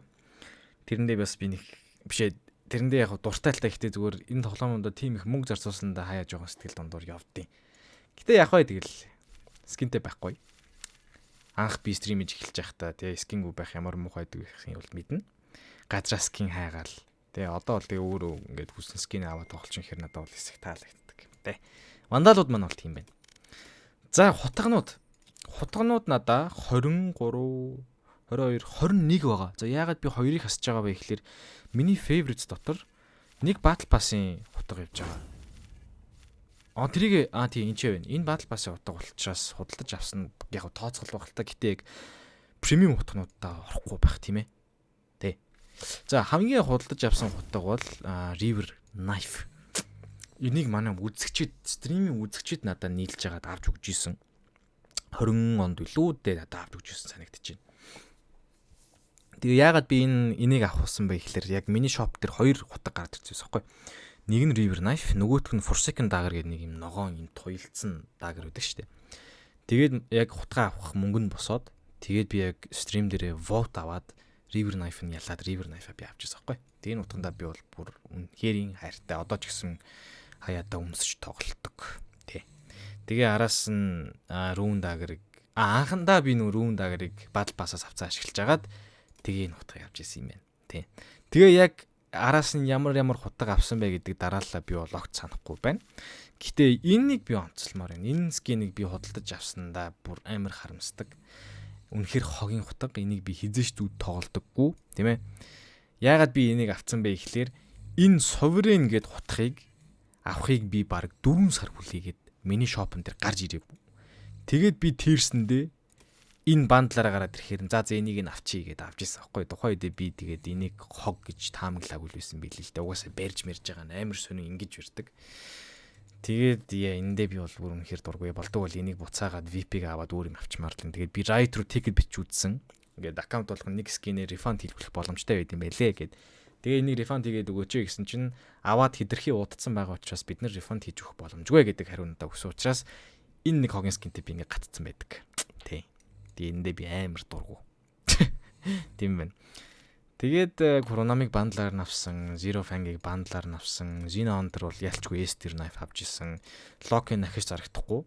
Тэрэндээ бас би нэг бишээ тэрэндээ яг дуртай л та ихтэй зүгээр энэ тоглоомонд тийм их мөнгө зарцуулсандаа хаяа жоохон сэтгэл дундуур явдیں۔ Гэтэ яг хаа тэгэл скинтэй байхгүй. Анх би стримэж эхэлж байхдаа тэгээ скингүй байх ямар муухай гэхин бол мэднэ. Газраа скин хайгаал. Тэгээ одоо бол тэгээ өөрөө ингээд хүссэн скин аваад тоглолч юм хэр надад бол хэсэг таалагддаг юм те. Вандалууд маань бол тийм байна. За хутагнууд надаа 23 22 21 байгаа. За яагаад би хоёрыг хасж байгаа вэ гэхэлэр миний favorites дотор нэг Battle Pass-ын хутга явж байгаа. Тийм энэ ч байна. Энэ Battle Pass-ын хутга болчраас худалдаж авсан яг тооцоол байх л та. Гэтэ яг премиум хутгнуудаа орохгүй байх тийм ээ. Тэ. За хамгийн худалдаж авсан хутга бол River Knife. Энийг манай стримийн үзэгчид надад нийлж байгаад авч өгч ийсэн. 20 онд билүү дээ надад авч өгч ийсэн санагдчихэв. Тэгээ яагаад би энийг авахсан бэ гэхэлэр яг миний шоп дээр хоёр хутга гараад ирчихсэн байхгүй. Нэг нь River Knife, нөгөөх нь Forsaken Dagger гэдэг нэг юм ногоон юм туйлдсан dagger байдаг шүү дээ. Тэгээд яг хутга авах мөнгө нь босоод тэгээд би яг стрим дээрээ vote аваад River Knife-ыг ялаад River Knife-а би авчихсан байхгүй. Тэгээд энэ утгандаа би бол бүр үнэхэрийн хайртай. Одоо ч гэсэн хаяада өмсөж тоглолдог. Тий. Тэгээ араас нь Rune Dagger-ыг анхандаа би Rune Dagger-ыг Battle Pass-аас авцаа ашиглаж агаад тэгээ энэ хутга явж исэн юм байна. Тий. Тэгээ яг араас нь ямар хутга авсан бэ гэдэг дараалал би бол огт санахгүй байна. Гэтэ энэнийг би онцлмоор байна. Энэ скинийг би худалдаж авсандаа бүр амар харамсдаг. Үнэхэр хогийн хутга энийг би хизээч зүуд тоглодоггүй, тийм ээ. Яагаад би энийг авсан бэ гэхлээр энэ Sovereign гэд хутгийг авахыг би баг 4 сар хүлээгээд миний шопон дээр гарч ирээгүй. Тэгээд би тэрсэндээ энэ бандлаараа гараад ирэхээр за энийг нь авчий гэдээ авч ирсэн аахгүй. Тухайн үедээ би тэгээд энийг хог гэж таамаглаагүй л байсан билээ л дээ. Угаасаа барьж мэрж байгаа нь амар сонин ингэж ирдэг. Тэгээд эндээ би бол бүр үнэхээр дургүй болдог бол энийг буцаагаад VP-г аваад өөр юм авчмаар л. Тэгээд би Riot руу ticket бичүүлсэн. Ингээд аккаунт болгоно нэг скинээр refund хийх боломжтой байд юм байлээ гэд. Тэгээ энийг refund хийгээд өгөөч гэсэн чинь аваад хидэрхий уудсан байгаа учраас бид нэр refund хийж өгөх боломжгүй гэдэг хариу надад өгсөн учраас энэ нэг хогийн скинтэй би ингээд гатцсан байдаг. Тий. Тэгээд эндээ би амар дургу. Тийм байна. Тэгээд Konami-г бандлаар навсан, Zero Fang-ыг бандлаар навсан, Xeno Hunter бол ялчгүй S-tier knife авч исэн. Lock-ын нахиж зарагдахгүй.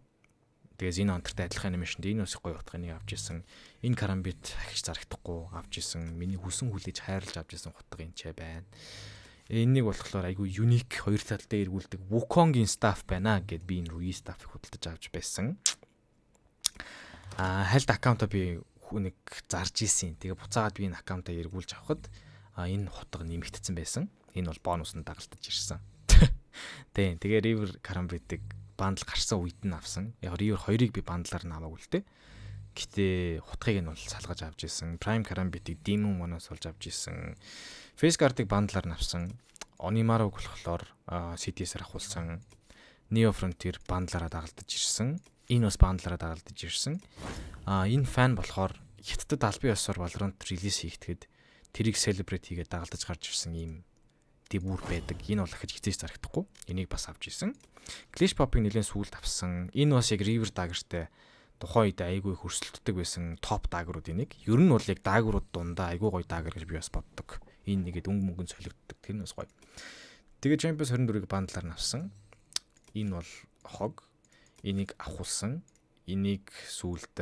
Тэгээ Xeno Hunter-тай адилхан анимашнд энэ ус гоё утгыг авч исэн. Энэ Karambit ахиж зарагдахгүй авч исэн. Миний хүсэн хүлээж хайрлаж авч исэн хутга энэ ч байна. Энийг болохоор айгүй unique хоёр талтай эргүүлдэг Wukong-ийн staff байна гэд би энэ Rui staff-ыг худалдаж авч байсан. Хальт аккаунтаа би хүнийг зарж ийсэн. Тэгээ буцаагаад би энэ аккаунтаа эргүүлж авахад энэ хутга нэмэгдсэн байсан. Энэ бол бонуснд дагалдаж ирсэн. Тийм. Тэгээ River Karambit-ыг бандл гарсан үед нь авсан. Яг River 2-ыг би бандлаар нь аваагүй л дээ. Гэтэ хутгийг нь бол салгаж авч ийсэн. Prime Karambit-ыг Demon Monos болж авч ийсэн. Face Guard-ыг бандлаар нь авсан. Onimaru-г болохоор CTS-ээр авахулсан. Neo Frontier бандлаараа дагалдаж ирсэн. Энэ бас бандлаараа дагалдаж ирсэн. Энэ фан болохоор хятадд албан ёсоор Valorant релиз хийгдэхэд тэрийг celebrate хийгээд дагалдаж гарч ирсэн ийм дэвүүр байдаг. Энэ бол ахиж хизээж зарагдахгүй. Энийг бас авч ирсэн. Clash Pop-ыг нэлээд сүүлд авсан. Энэ бас яг River Dagger-тэй тухайн үед айгүй их өрсөлддөг байсан топ дагруудын нэг. Ер нь бол яг дагрууд дундаа айгүй гоё дагр гэж би бас боддог. Энэ нэгэд мөнгөнд солигддог. Тэр нь бас гоё. Тэгээ Champions 24-ыг бандлаар навсан. Энэ бол хог. Энийг авахулсан. Энийг сүүлд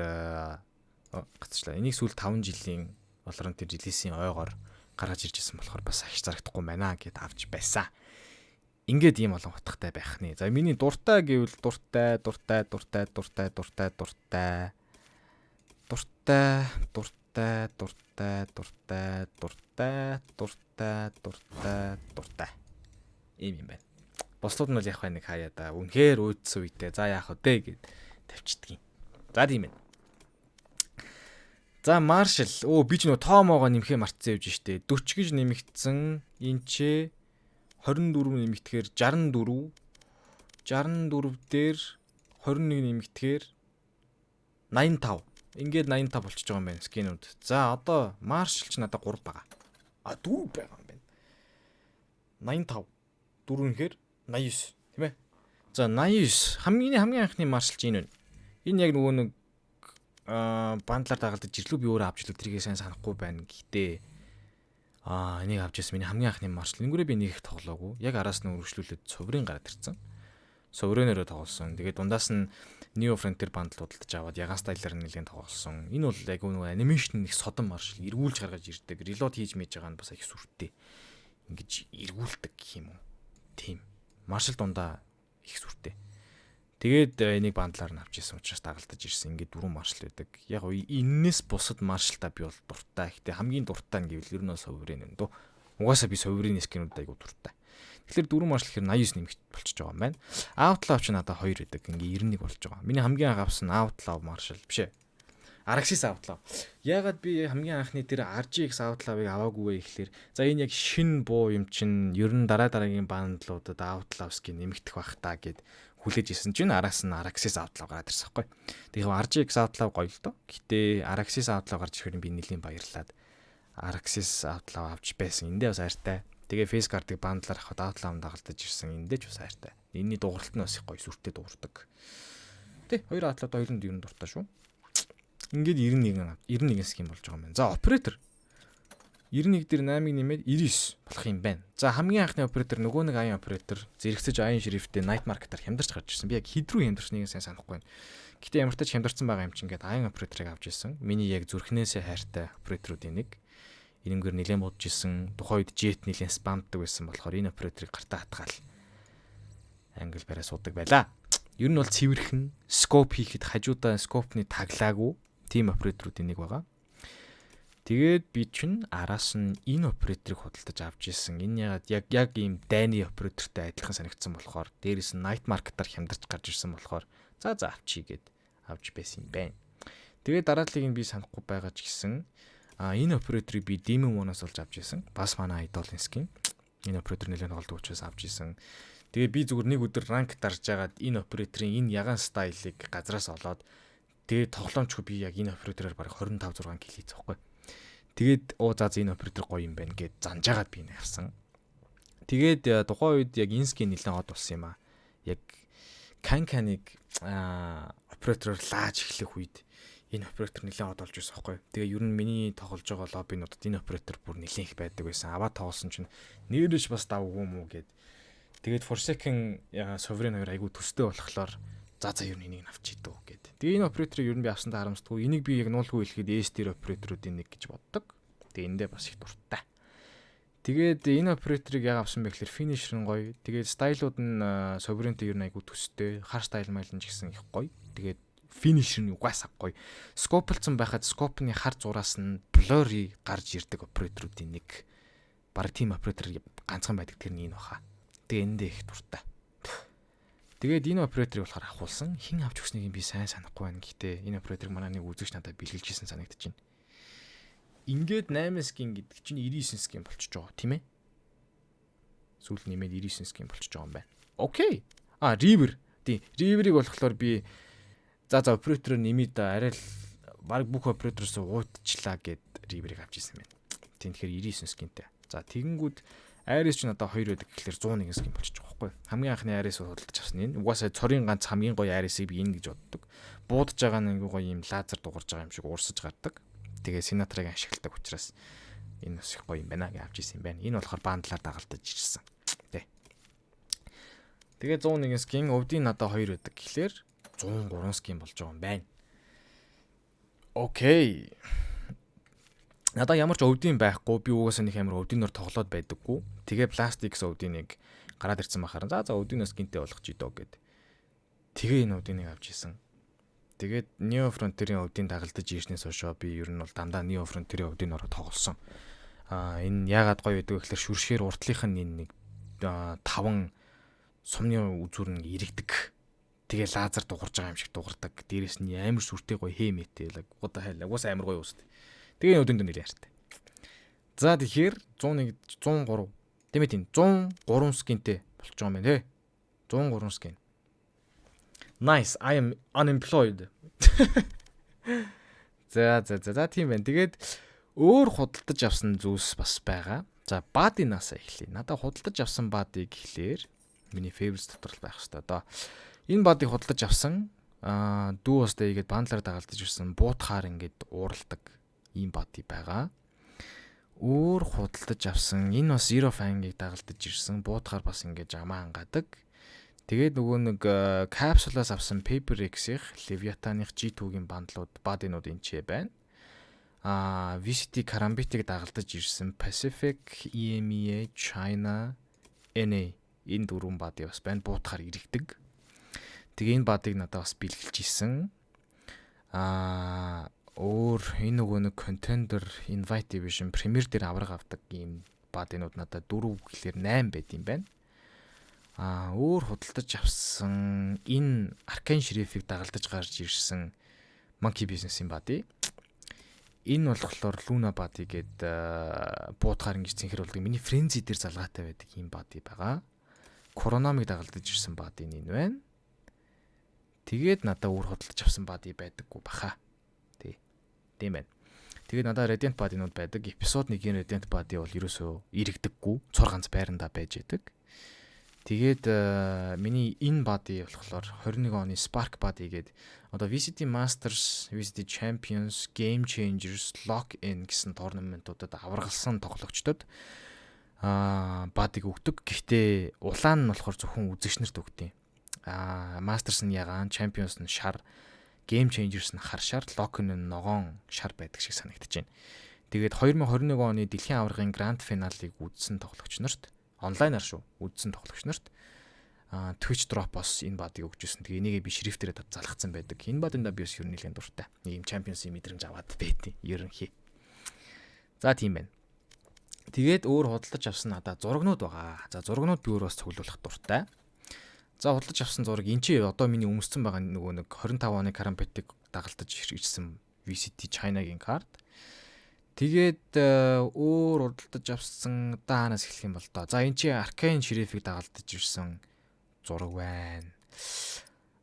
гацчлаа. Энийг сүүлд 5 жилийн Valorant релизийн ойгоор гаргаж ирж байсан болохоор бас ахиж зарагдахгүй байна гэд авч байсан. Ингээд ийм олон утгатай байх нэ. За миний дуртай гэвэл дуртай ийм юм байна. Бослууд нь бол яг нэг хаяа да. Үнэхээр өөдсөн үедээ за яах вэ гэд тавьчихдаг юм. За тийм байна. За Marshall би ч нөө тоомоогоо нэмхээ мартсан явж штэ. 40 гэж нэмэгдсэн. Энчээ 24 нэмэгдэхээр 64 дээр 21 нэмэгдэхээр 85. Ингээд 85 болчихж байгаа юм байна скинүүд. За одоо Marshall ч надад 3 байгаа. 4 байгаа юм байна. 85 4 нэхэр 89 тийм ээ. За 89 хамгийн анхны Marshall ч энэ байна. Энэ яг нөгөө нэг бандлаар дагалдаж ирлүү би өөрөө авч ирлээ тэрийг сайн санахгүй байна. Гэхдээ Энийг авч ирсэн миний хамгийн анхны маршал. Энгүүрээ би нэг их тоглоогүй. Яг араас нь өргөжлүүлээд Sovereign гараад ирсэн. Sovereign-ороо тоглосон. Тэгээд дундаас нь Neo Frontier бандл худалдаж аваад ягаан стайлаар нэлээд тоглосон. Энэ бол яг нөгөө анимашн нэг содон маршал эргүүлж гаргаж ирдэг. Reload хийж мэж байгаа нь бас их сүртэй. Ингэж эргүүлдэг гэх юм уу. Тийм. Маршал дундаа их сүртэй. Тэгээд энийг бандлаар нь авч ирсэн учраас дагалдаж ирсэн. Ингээд 4 маршал байдаг. Яг энэс бусад маршалтаа би бол дуртай. Гэхдээ хамгийн дуртай нь гэвэл ер нь Sovereign юм дөө. Угаасаа би Sovereign скинүүд айгу дуртай. Тэгэхээр 4 маршал гэхээр 89 нэмэгт болчихж байгаа юм байна. Outlaw ч надаа 2 байдаг. Ингээ 91 болж байгаа. Миний хамгийн анх авсан Outlaw маршал биш ээ. Araxis Outlaw. Яагаад би хамгийн анхны тэр RGX Outlaw-ыг аваагүй вэ гэхээр за энэ яг шин буу юм чинь ер нь дараагийн бандлуудад Outlaw скин нэмэгдэх бах та гэд хүлээж исэн чинь араас нь Araxis Outlaw гараад ирсэн байхгүй. Тэгээ RGX Outlaw гоё л доо. Гэтэ Araxis Outlaw гарч ирэхээр би нэлийн баярлаад Araxis Outlaw авч байсан. Эндээ бас хайртай. Тэгээ face card-ыг бандлаар авахд Outlaw-д дагалдаж ирсэн. Эндээ ч бас хайртай. Энийний дууралт нь бас их гоё сүртэй дуурдаг. Тэ хоёр Outlaw-д хоёрын ер нь дуртай шүү. Ингээд 91 скин болж байгаа юм байна. За operator 91 дээр 8-ыг нэмээд 99 болох юм байна. За хамгийн анхны operator нөгөө нэг аян operator зэрэгцэж аян шрифттэй night market-аар хямдарч гарч ирсэн. Би яг хэд рүү хямдарсныг сайн санахгүй байна. Гэтэ ямар ч тач хямдарсан байгаа юм чинь ингээд аян operator-ыг авч ирсэн. Миний яг зүрхнээсээ хайртай operator-уудын нэг. Энэмгээр нэлээд бодож ирсэн. Тухайн үед jet нэлээд спамддаг байсан болохоор энэ operator-ыг гартаа хатгаал англ бараа суудаг байлаа. Ер нь бол цэвэрхэн scope хийхэд хажуудаа scope-ны таглаагүй team operator-уудын нэг байгаа. Тэгээд би чинь араас нь энэ operator-ыг худалдаж авч ирсэн. Энэ яг ийм дайны operator-тай адилхан санагдсан болохоор дээрээс нь night market-аар хямдарч гарч ирсэн болохоор за авчий гэд авч байсан юм байна. Тэгээд дараалагийг нь би санахгүй байгаа ч гэсэн энэ operator-ыг би Demon One-аас олж авч ирсэн. Бас манай idol-ын skin. Энэ operator нэлээд голдог учраас авч ирсэн. Тэгээд би зүгээр нэг өдөр rank дарж агаад энэ operator-ын энэ ягаан стайлыг газраас олоод тэгээд тоглоомчгүй би яг энэ operator-аар бараг 25 6 кил хийцээ байхгүй. Тэгээд за энэ operator гоё юм байна гэд занжаагаад би энэ авсан. Тэгээд тухайн үед яг энэ skin нэлээд од болсон юм аа. Яг Kankanыг operator-оор лааж эхлэх үед энэ operator нэлээд од болж байсан байхгүй. Тэгээ ер нь миний тоглож байгаа лоббинуудад энэ operator бүр нэлээд их байдаг байсан. Аваа тоглосон чинь нэрэж бас давгүй юм уу гэд. Тэгээд Forsaken Sovereign 2 айгу төстэй болохоор за ер нь энийг авчий дөө гэд. Тэгээ энэ operator-ыг ер нь би авсандаа харамсдаггүй. Энийг би яг нуулгүй хэлэхэд S-tier operator-уудын нэг гэж боддог. Тэгээ эндээ бас их дуртай. Тэгээд энэ operator-ыг яг авсан бэ гэхээр finisher нь гоё. Тэгээд стайлууд нь Sovereign-тэй ер нь айгу төстэй. Хар стайл майлн ч гэсэн их гоё. Тэгээд finisher нь угаасаа гоё. Scope-лцсан байхад scope-ны хар зураас нь blurry гарч ирдэг operator-уудын нэг. Бараг team operator ганцхан байдаг тэр нь энэ баха. Тэгээ эндээ их дуртай. Тэгээд энэ operator-ыг болохоор авахулсан. Хин авч өгснийг би сайн санахгүй байна. Гэхдээ энэ operator-ыг манай нэг үзэгч надад бэлгэлж ирсэн санагдаж байна. Ингээд 8 skin гэдэг чинь 99 skin болчихж байгаа тийм ээ. Сүүл нэмээд 99 skin болчихж байгаа юм байна. Окей. River. Тийм. River-ыг болохоор би за operator нэмээд арай л баг бүх operator-оос уутчлаа гэд River-ыг авч ирсэн байна. Тийм тэгэхээр 99 skin-тэй. За тэгэнгүүт Айрис ч надад 2 байдаг гэхэлэр 101 skin болчих жоохоо. Хамгийн анхны Айрис худалдаж авсан энэ. Угаасаа цорын ганц хамгийн гоё Айрисыг би энэ гэж боддог. Буудаж байгаа нэг гоё юм лазер дугарж байгаа юм шиг уурсаж гардаг. Тэгээ Синатрыг ашигладаг учраас энэ бас их гоё юм байна гэж авч ирсэн юм байна. Энэ болохоор бандлаар дагалдаж ирсэн. Тэ. Тэгээ 101 skin өвдийн надад 2 байдаг гэхэлэр 103 skin болж байгаа юм байна. Окей. Надаа ямар ч өвдийн байхгүй. Би угаасаа нэг амар өвдийнээр тоглоод байдаггүй. Тэгээ пластикс өвдинийг гараад ирсэн бахаар за өвдийнөөс гинтэй болгож идөө гэд. Тэгээ энэ өвдинийг авч исэн. Тэгээд Neo Frontier-ийн өвдийн дагалдаж ирснээс хойш би ер нь бол дандаа Neo Frontier-ийн өвдийнөөр тоглосон. Энэ яагаад гоё байдаг вэ гэхээр шүршээр уртлынх нь энэ нэг 5 сумны үзүүр нь иргэдэг. Тэгээ лазер дугарж байгаа юм шиг дугардаг. Дээрээс нь амар сүртэй гоё хэмээтэй. Угаас амар гоё үст. Тэгээ өдөнд нэлээ хартай. За тэгэхээр 101 103 тэмээ тийм 103 скинтэй болчих жоом байна те. 103 скин. Nice, I am unemployed. За тийм байна. Тэгээд өөр худалдаж авсан зүйлс бас байгаа. За бадинаас эхлэе. Надад худалдаж авсан бадыг гэхлээр миний favorite дотор л байх хэрэгтэй доо. Энэ бадыг худалдаж авсан дүү устай игээд бандлаар дагалдаж ирсэн буутахаар ингээд ууралдаг ийм бади байгаа. өөр худалдаж авсан энэ бас Zero Fang-ыг дагалдаж ирсэн. Буудахаар бас ингэж амаа хангадаг. Тэгээд нөгөө нэг капсулаас авсан Paper X-ийн Leviathan-ийн G2-гийн бандлууд бадинууд энэ ч байна. VCT Karambit-ыг дагалдаж ирсэн Pacific, EMEA, China, NA энэ дөрвөн бади бас байна. Буудахаар иргэдэг. Тэгээ энэ бадыг надад бас бэлгэлж исэн. Өөр энэ нөгөө нэг Contender, Invite Division, Premier дээр авраг авдаг ийм бадинууд надад 4 гэхлээр 8 байд юм байна. Өөр худалдаж авсан энэ Arcane Sheriff-ийг дагалдаж гарч ирсэн Monkey Business-ийн бади. Энэ болохоор Luna бади гээд буудахаар ингэж цэнхэр болдог. Миний Frenzy дээр залгаатай байдаг ийм бади байгаа. Coronamig дагалдаж ирсэн бади энэ байна. Тэгээд надад өөр худалдаж авсан бади байдаггүй баха. Тийм байна. Тэгээд надад Radiant бадинууд байдаг. Эпизод 1-ийн Radiant бади бол ерөөсөө иргэдэггүй. Цор ганц байрандаа байж байдаг. Тэгээд миний энэ бади болохоор 21 оны Spark бади гээд одоо VCT Masters, VCT Champions, Game Changers, Lock-in гэсэн торнаментуудад аваргалсан тоглогчдод бадиг өгдөг. Гэхдээ улаан нь болохоор зөвхөн үзэгчнэрт өгдөг. Masters нь ягаан, Champions нь шар, Game Changers нь хар шар, Lock-in нь ногоон шар байдаг шиг санагдаж байна. Тэгээд 2021 оны дэлхийн аваргын Grand Finale-ыг үзсэн тоглогч нарт онлайнаар шүү үзсэн тоглогч нарт Twitch Drop-оос энэ бадыг өгч ирсэн. Тэгээ энийгээ би шрифтээрээ залгацсан байдаг. Энэ бадында би бас ер нь нэлээд дуртай. Ийм Champions-ийн мэдрэмж аваад байдیں۔ Ерөнхий. За тийм байна. Тэгээд өөр худалдаж авсан надаа зурагнууд байгаа. За зурагнууд би өөр бас цуглуулах дуртай. За худалдаж авсан зураг энэ чи одоо миний өмссөн байгаа нөгөө нэг 25 оны Karambit-ыг дагалдаж ирсэн VCT China-гийн карт. Тэгээд өөр худалдаж авсан даанаас эхлэх юм бол доо. За энэ чи Arcane Sheriff-ийг дагалдаж ирсэн зураг байна.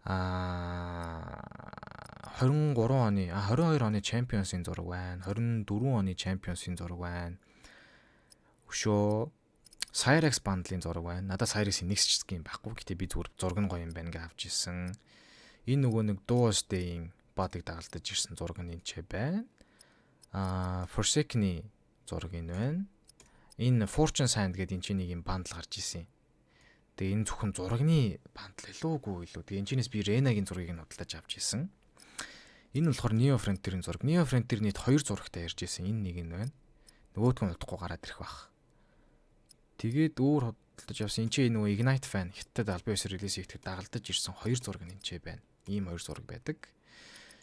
22 оны Champions-ийн зураг байна. 24 оны Champions-ийн зураг байна. Өшөө Cyrex bundle-ийн зураг байна. Надад Cyrex-ийн next game байхгүй. Гэтэ би зүгээр зураг нь гоё юм байна гэж авч ирсэн. Энэ нөгөө нэг Duos Day-ийн бадыг дагалдаж ирсэн зураг нь энэ ч байна. Forsaken-ийн зураг энэ байна. Энэ Fortune Sand гэдэг энэ чинь нэг юм бандл гарч ирсэн. Тэгээ энэ зөвхөн зурагны бандл илүүгүй илүү. Тэгээ энэчнээс би Rena-гийн зургийг нь худалдаж авч ирсэн. Энэ болохоор Neo Frontier-ийн зураг. Neo Frontier нийт 2 зурагтай ярьж ирсэн. Энэ нэг нь байна. Нөгөөдг нь удахгүй гараад ирэх байх. Тэгээд өөр худалдаж авсан энэ чинь нөгөө Ignite fan хятад албан ёсоор релиз хийхдээ дагалдаж ирсэн 2 зураг нь энэ байна. Ийм 2 зураг байдаг.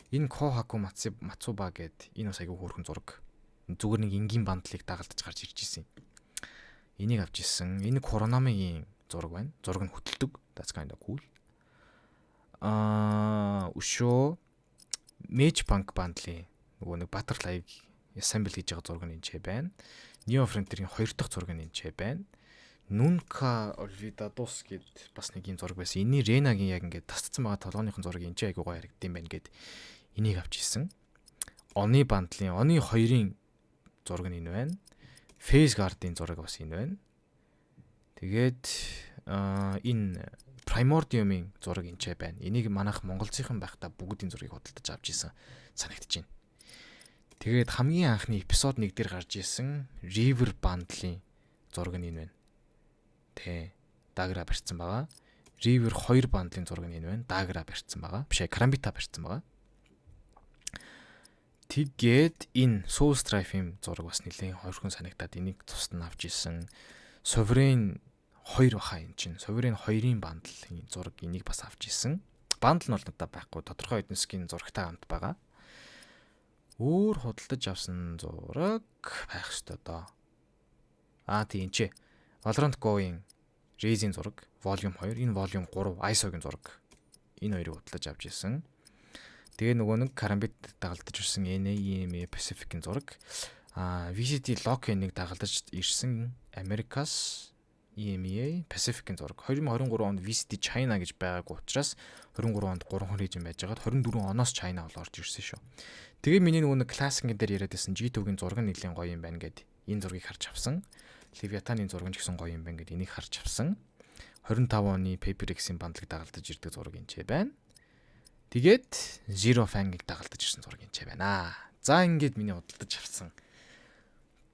Энэ Kohaku Matsuba гэдэг энэ бас айгүй хөөрхөн зураг. Зүгээр нэг энгийн бандлыг дагалдаж гарч ирж ирсэн. Энийг авч ирсэн. Энэ Coronami-гийн зураг байна. Зураг нь хөтэлдэг. That's kind of cool. Өшөө Mage Punk бандлийн нөгөө нэг Butterfly-г assemble хийж байгаа зураг нь энэ байна. Neo Frontier-ийн 2 дахь зураг нь энэ байна. Nunca Olvidados гэд бас нэг юм зураг байсан. Эний Rena-гийн яг ингээд тасцсан байгаа толгойнхын зураг энэ айгүй гоё харагдсан байна гэд энийг авч ирсэн. Оны бандлийн оны 2-ын зураг нь энэ байна. Face Guard-ийн зураг бас энэ байна. Тэгээд энэ Primordium-ийн зураг энэ байна. Энийг манайх монголцийнхан байхдаа бүгдийн зургийг худалдаж авч ирсэн санагдаж байна. Тэгээд хамгийн анхны эпизод 1 дээр гарч ирсэн River бандлийн зураг нь энэ байна. Тэ Dagger барьсан байгаа. River 2 бандлийн зураг нь энэ байна. Dagger барьсан байгаа. Биш ээ, Karambit барьсан байгаа. Тэгээд энэ Soul Strife-ийн зураг бас нэлээд хойрхон санагдаад энийг тусад нь авч ирсэн. Sovereign 2 баха энэ чинь. Sovereign 2-ын бандлийн зураг энийг бас авч ирсэн. Бандл нь бол надад байхгүй. Тодорхой хэдэн скин зурагтай хамт байгаа. Өөр худалдаж авсан зураг байх ёстой доо. Тийм ч. Valorant Go-ийн Raze-ийн зураг, Volume 2, энэ Volume 3, ISO-гийн зураг. Энэ хоёрыг худалдаж авч ирсэн. Тэгээ нөгөө нэг Karambit дагалдаж ирсэн NA, EMEA, Pacific-ийн зураг. VCT Lock-ийг дагалдаж ирсэн Americas, EMEA, Pacific-ийн зураг. 2023 онд VCT China гэж байгаагүй учраас 23 онд 3 регион байж байгаад 24 оноос China бол орж ирсэн шүү. Тэгээ миний нөгөө нэг классикийн дээр яриад байсан G2-гийн зураг нь нэлээд гоё юм байна гэд энэ зургийг харж авсан. Leviathan-ийн зураг нь ч гэсэн гоё юм байна гэд энийг харж авсан. 25 оны Paper X-ийн бандлыг дагалдаж ирдэг зураг энэ байна. Тэгээд Zero Fang-ыг дагалдаж ирсэн зураг энэ байна. За ингээд миний худалдаж авсан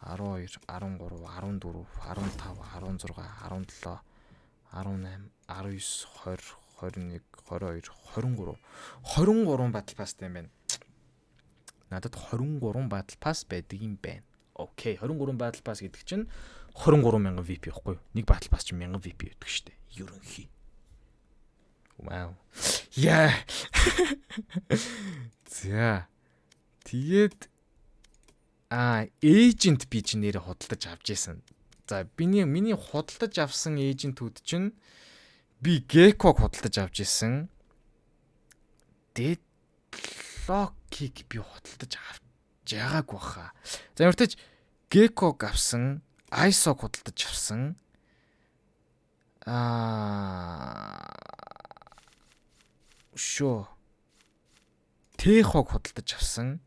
12, 13, 14, 15, 16, 17, 18, 19, 20, 21, 22, 23 батл пасстай юм байна. Надад 23 батл пасс байдаг юм байна. Окей, 23 батл пасс гэдэг чинь 23,000 VP байхгүй юу? Нэг батл пасс чинь 1000 VP өгдөг шүү дээ. Ерөнхий. Вау. Яа. За. Тэгээд эйжент би ч нэрээ худалдаж авч исэн. За миний худалдаж авсан эйжентүүд чинь би Gecko-г худалдаж авч исэн. Deadlock-ыг би худалдаж авч байгаагүй баха. За ямартаж Gecko-г авсан, ISO-г худалдаж авсан. Техог худалдаж авсан.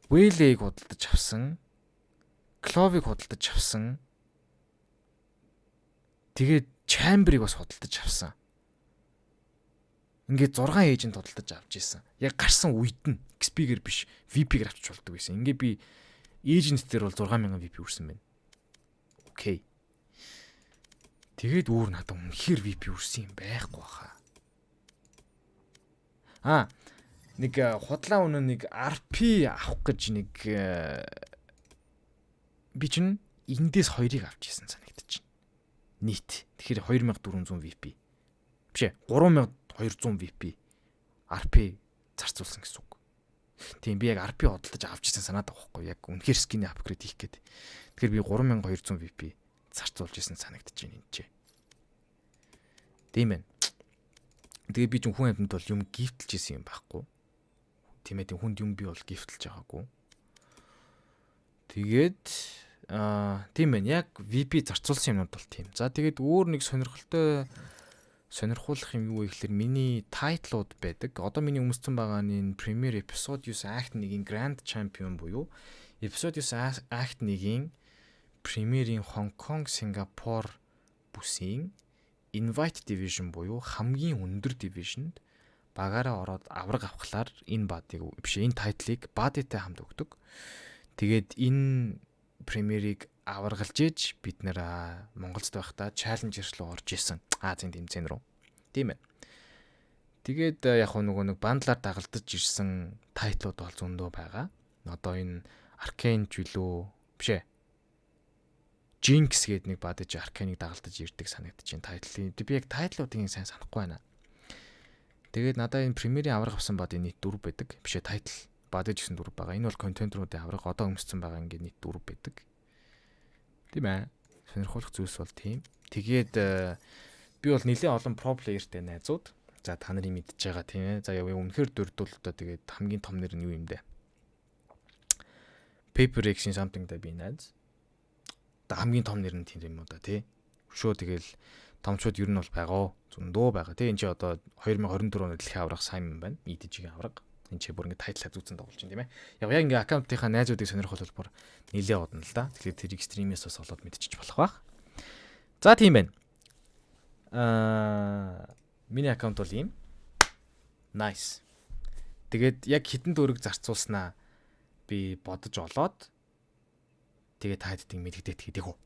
Whale-ийг худалдаж авсан. Clove-ыг худалдаж авсан. Тэгээд Chamber-ыг бас худалдаж авсан. Ингээд 6 эйжент худалдаж авч ийсэн. Яг гарсан үед нь XP-гэр биш, VP-гэр авч болдог байсан. Ингээд би эйжент дээр бол 6000 VP үрсэн байна. Окей. Тэгээд өөр надад үнэхээр VP үрсэн юм байхгүй баха. Нэг худлаа өнөө нэг RP авах гэж нэг би чинь эндээс 2-ыг авч ийсэн санагдчих. Нийт. Тэгэхээр 2400 VP. Биш ээ, 3200 VP RP зарцуулсан гэсэн үг. Тийм би яг RP худалдаж авч ийсэн санаад байгаа байхгүй яг үнэхээр скин апгрейд хийх гээд. Тэгэхээр би 3200 VP зарцуулж ийсэн санагдчих юм энэ. Тийм ээ. Тэгээ би ч хүн амьтанд бол юм гифтэлж ийсэн юм байхгүй. Тийм ээ, хүнд юм би бол гифтэлж байгаагүй. Тэгээд тийм ээ, яг VP зарцуулсан юмнууд бол тийм. За тэгээд өөр нэг сонирхолтой юм юу вэ гэхээр миний тайтлууд байдаг. Одоо миний өмссөн байгаа нь Premier Episode 9 Act 1-ийн Grand Champion буюу Episode 9 Act 1-ийн Premier-ийн Hong Kong, Singapore бүсийн Invite Division буюу хамгийн өндөр дивишнд багаараа ороод авраг авахлаар энэ бадыг биш энэ тайтлыг бадитай хамт өгдөг. Тэгээд энэ Премьерийг аваргалж иж бид нэр Монголд байхдаа Challenger руу орж исэн. Азийн тэмцээн рүү. Тийм ээ. Тэгээд яг нэг бандлаар дагалдаж ирсэн тайтлууд бол зөндөө байгаа. Одоо энэ Arcane жилүү биш ээ. Jinx гэдэг нэг бадаж Arcane-ыг дагалдаж ирдэг санагдаж байна тайтлын. Би яг тайтлуудыг сайн санахгүй байна. Тэгээд надад энэ Премьерийн авраг авсан бадын нийт 4 байдаг. Биш ээ, тайтл бадаж гэсэн 4 байгаа. Энэ бол контентеруудын авраг одоо өмссөн байгаа ингээд нийт 4 байдаг. Тийм ээ. Сонирхолтой зүйлс бол тийм. Тэгээд би бол нэлээд олон pro player-тэй найзууд. За та нарын мэдж байгаа тийм ээ. За яа үнэхээр дурдвал одоо тэгээд хамгийн том нэр нь юу юм бэ? Paper X-ийн something-тай би найз. Хамгийн том нэр нь тийм юм уу да тий. Өшөө тэгэл томчууд ер нь бол байгаа. Зөндөө байгаа тий. Энд чи одоо 2024 оны дэлхийн аврах Simon байна. EDG-ийн авраг. Энд чи бүр ингэ тайтл хазууцсан тоглож байна тийм ээ. Яг ингэ аккаунтынхаа найзуудыг сонирхол бол нилээ одно л да. Тэгэхээр тэрийг стримээс бас олоод мэдчих болох байх. За тийм байна. Миний аккаунт бол ийм. Nice. Тэгээд яг хитэн дөрөг зарцуулснаа би бодож олоод тэгээд тайдтыг мэдэгдээд хийдэг үү.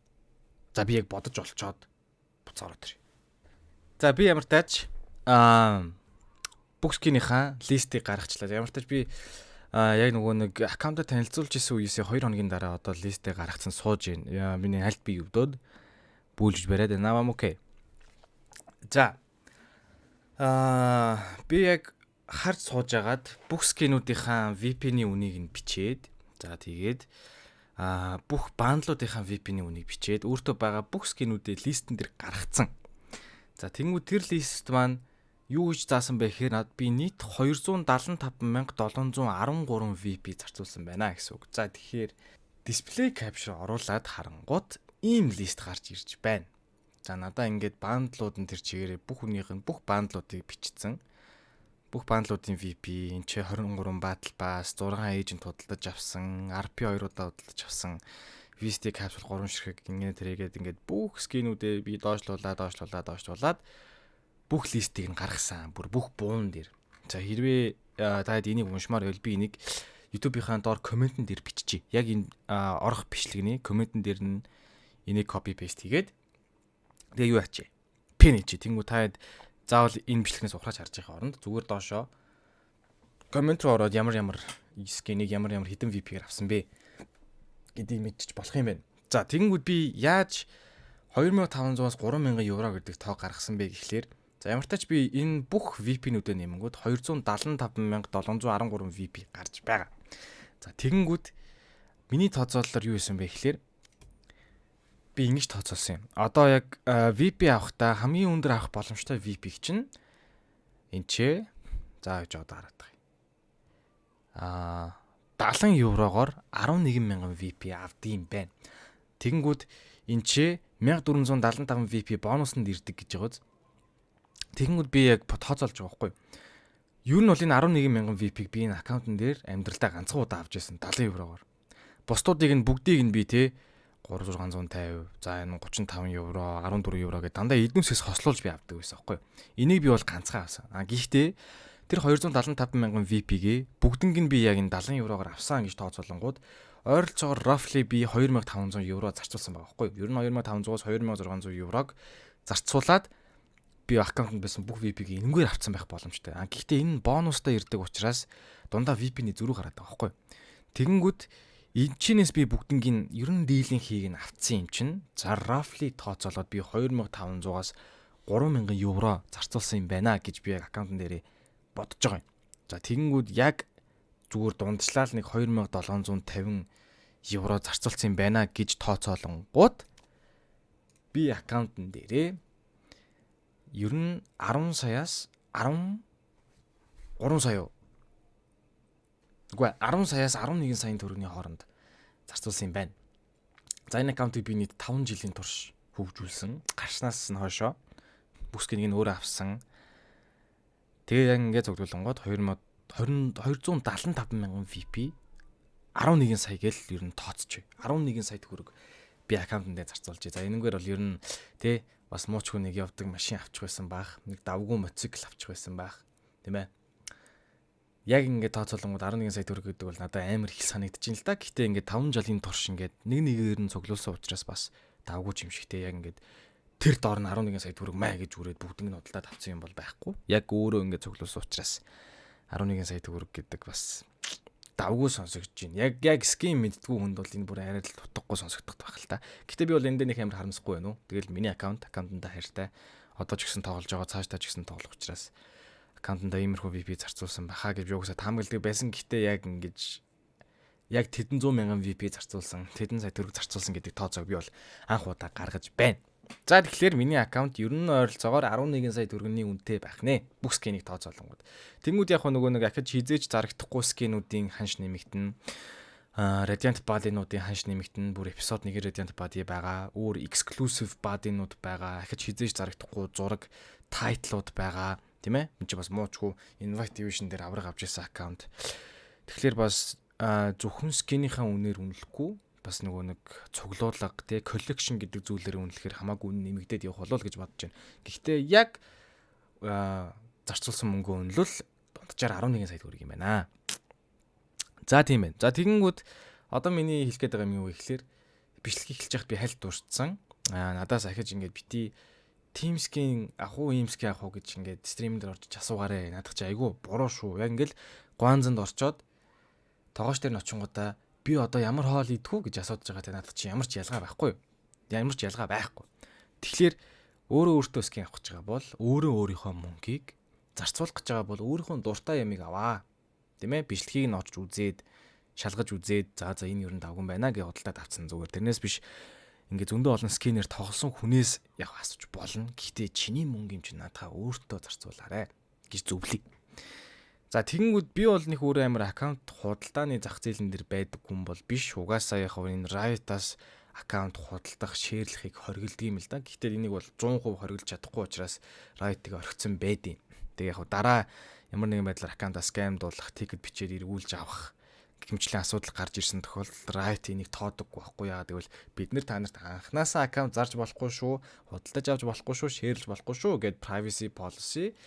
За би яг бодож олцоод буцаараа тэр. За би ямар тааж Bookskine-ийнхаа листийг гаргачлаа. Ямар тааж би яг нөгөө нэг аккаунтаа танилцуулж исэн үеэсээ 2 хоногийн дараа одоо листийг гаргацсан сууж байна. Миний альт би өвдөд бүүлж бариад байна. Окей. За би яг харж сууж агаад Bookskine-уудынхаа VP-ний үнийг нь бичээд за тэгээд бүх бандлуудынхаа VP-ний үнийг бичээд өөртөө байгаа Bookskine-үүдээ листэн дээр гаргацсан. За тэнгуү тэр лист маань юу гэж заасан бэ гэхээр над би нийт 275,713 VP зарцуулсан байна гэсэн үг. За тэгэхээр display capture оруулаад харангуут ийм лист гарч ирж байна. За надаа ингээд бандлууд нь тэр чигээрээ бүх бандлуудыг бичсэн. Бүх бандлуудын VP энэ ч 23 Battle Pass 6 agent худалдаж авсан, RP2-удаа худалдаж авсан, VST capsule 3 ширхэг тэрийгээд ингээд бүх скинүүдээ би доошлуулаад бүх листийг нь гаргасан. Бүр бүх буун дээр. За хэрвээ таад энийг уншмаар байвал би энийг YouTube-ийн доор комментэн дээр биччихье. Яг энэ орох бичлэгний комментэн дээр нь энийг copy paste хийгээд тэгээ юу ачи? Пин хийчих. Тэнгүү таад заавал энэ бичлэгнээс ухраач харж байгаа оронд зүгээр доошоо коммент руу ороод ямар скинийг ямар хідэн VP-гээр авсан бэ гэдгийг мэдчих болох юм байна. За тэгэнгүүт би яаж 2500-аас 3000 евро гэдэг тоо гаргасан бэ гэхлээр за ямар ч тач би энэ бүх VP-нүүдэд нэмэнгүүт 275,713 VP гарч байгаа. За тэгэнгүүт миний тооцоололоор юу исэн бэ гэхлээр би ингэж тооцоолсон юм. Одоо яг VP авахдаа хамгийн өндөр авах боломжтой VP чинь энэ ч за гэж одоо хараад байгаа. 70 еврогоор 11,000 VP авдсан байна. Тэгэнгүүт энэ ч 1475 VP бонусанд ирдэг гэж байгааз. Тэгэнгүүт би яг тооцоолж байгаа байхгүй юу? Юу нь бол энэ 11,000 VP-г би энэ аккаунтн дээр амьдралдаа ганцхан удаа авч ирсэн 70 еврогоор. Бусдуудыг нь бүгдийг нь би 3650, за энэ 35 евро, 14 евро гэдэг дандаа эднүсээс хослуулж би авдаг байсан байхгүй юу? Энийг би бол ганцхан авсан. Гэхдээ тэр 275,000 VP-гээ бүгднийг нь би яг энэ 70 еврогоор авсан гэж тооцоолонгууд ойролцоогоор roughly би 2500 евро зарцуулсан байгаа байхгүй юу? Ер нь 2500-аас 2600 еврог зарцуулаад би аккаунтанд байсан бүх VP-г энэгээр авсан байх боломжтой. Гэхдээ энэ бонустай ирдэг учраас дундаа VP-ний зөрүү гараад байгаа байхгүй юу? Тэгэнгүүт энэ чинээс би бүгднийг ер нь дийлинг хийг нь авцсан юм чинь за roughly тооцоолоод би 2500-аас 3000 евро зарцуулсан юм байна гэж би яг аккаунтн дээрээ бодож байгаа юм. За тэгэнгүүт яг зүгээр дундчлал нэг 2750 евро зарцуулсан юм байна гэж тооцоолонгууд би аккаунтн дээрээ ер нь 10 саяас 13 сая. Үгүй 10 саяас 11 саяын төгрөгийн хооронд зарцуулсан юм байна. За энэ аккаунтыг би нийт 5 жилийн турш хөгжүүлсэн. Гарснаас нь хойшоо бүх скинийг нь өөрөө авсан. Тэгээ яг ингээд зөвлөлөнгод 275,000 VP 11 сая гэл ер нь тооцчих. 11 сая төгрөг би аккаунтанд дээр зарцуулж. За энэгээр бол ер нь бас муучгүй нэг явдаг машин авчих байсан баах, нэг давгүй мотоцикл авчих байсан баах, тийм ээ. Яг ингээд тооцоолонгод 11 сая төгрөг гэдэг бол надад амар их санагдчихээн л да. Гэхдээ ингээд 5 жилийн турш ингээд нэгээр нь цуглуулсан учраас бас давгүй юм шигтэй яг ингээд тэр доор нь 11 сая төгрөг маа гэж үрээд бүгднийг нь худалдаад авсан юм бол байхгүй. Яг өөрөө ингээд цуглуулсан учраас 11 сая төгрөг гэдэг бас давгүй сонсогдож байна. Яг ским мэдтгүү хүнд бол энэ бүр арай л утгагүй сонсогдох байх л та. Гэхдээ би бол энэ дээр нэг амар харамсахгүй байна уу. Тэгэл миний аккаунтанда хайртай. Одоо ч гэсэн тоглож байгаа, цаашдаа ч гэсэн тоглох учраас аккаунтанда иймэрхүү VP зарцуулсан баха гэж юусаа таамагладаг байсан. Гэхдээ яг ингэж яг тэдэн 100,000 VP зарцуулсан, тэдэн сая төгрөг зарцуулсан гэдэг тооцоог би бол анх удаа гаргаж байна. За тэгэхээр миний аккаунт ер нь ойролцоогоор 11 сая төгрөгийн үнэтэй байх нэ. Бүх скинийг тооцоолонгод. Тэнгүүд яг нөгөө нэг ахиж хизээж зарагдахгүй скинүүдийн ханш нэмэгдэн, Radiant Body-нуудын ханш нэмэгдэн, бүр эпизод 1 Radiant Body байгаа, өөр exclusive body-нууд байгаа, ахиж хизээж зарагдахгүй зураг, тайтлууд байгаа, тийм ээ? Энд чи бас муучгүй Invite Division дээр авраг авч ирсэн аккаунт. Тэгэхээр бас зөвхөн скинийхаа үнээр үнэлэхгүй бас нөгөө нэг цуглуулга collection гэдэг зүйлээр үнэлэхээр хамаагүй нэмэгдээд явах болов гэж бодож байна. Гэхдээ яг зарцуулсан мөнгө үнэлэл дунджаар 11 сая төгрөг юм байна. За тийм байна. За тэгэнгүүт одоо миний хэлэх гээд байгаа юм юу вэ гэхээр бичлэг эхэлж байхад би хальт дууссан. Надаас ахиж ингээд бити team skin ах уу ийм skin ах уу гэж ингээд стрим дээр орж асуугаарэ. Надад чи айгүй буруу шүү. Яг ингээд гуанзанд орчоод тогооч дээр ночингуудаа би одоо ямар хоол идэх үү гэж асуудаж байгаа те надад чи ямар ч ялгаа байхгүй юу? Ямар ч ялгаа байхгүй. Тэгэхээр өөрөө өөртөө скин авах гэж байгаа бол өөрөө өөрийнхөө мөнгийг зарцуулах гэж байгаа бол өөрийнхөө дуртай ямыг аваа. Тийм ээ? Бичлэгийг нь очж үзээд, шалгаж үзээд за энэ ер нь давган байна гэж худалдаад авсан зүгээр. Тэрнээс биш ингээ зөндөө олон скинээр тоглосон хүнээс яг асууж болно. Гэхдээ чиний мөнгө юм чи надаа өөртөө зарцуулаарэ. гэж зөвлөе. За тэгэнгүүт би бол нэг өөр амар аккаунт худалдааны зах зээлэн дээр байдаг хүн бол биш. Угаасаа яг энэ Riot-аас аккаунт худалдах, шеэрлэхийг хоригддаг юм л да. Гэхдээ энийг бол 100% хоригдж чадахгүй учраас Riot-ыг орхисон байдیں۔ Тэгээ яг дараа ямар нэгэн байдлаар аккаунтаа скам дуулах, тикет бичээд эргүүлж авах гэмчлийн асуудал гарч ирсэн тохиолдолд Riot энийг тоодоггүй байхгүй яа. Тэгвэл бид нэр та нарт анханасаа аккаунт зарж болохгүй шүү, худалдаж авч болохгүй шүү, шеэрлж болохгүй шүү гэд privacy policy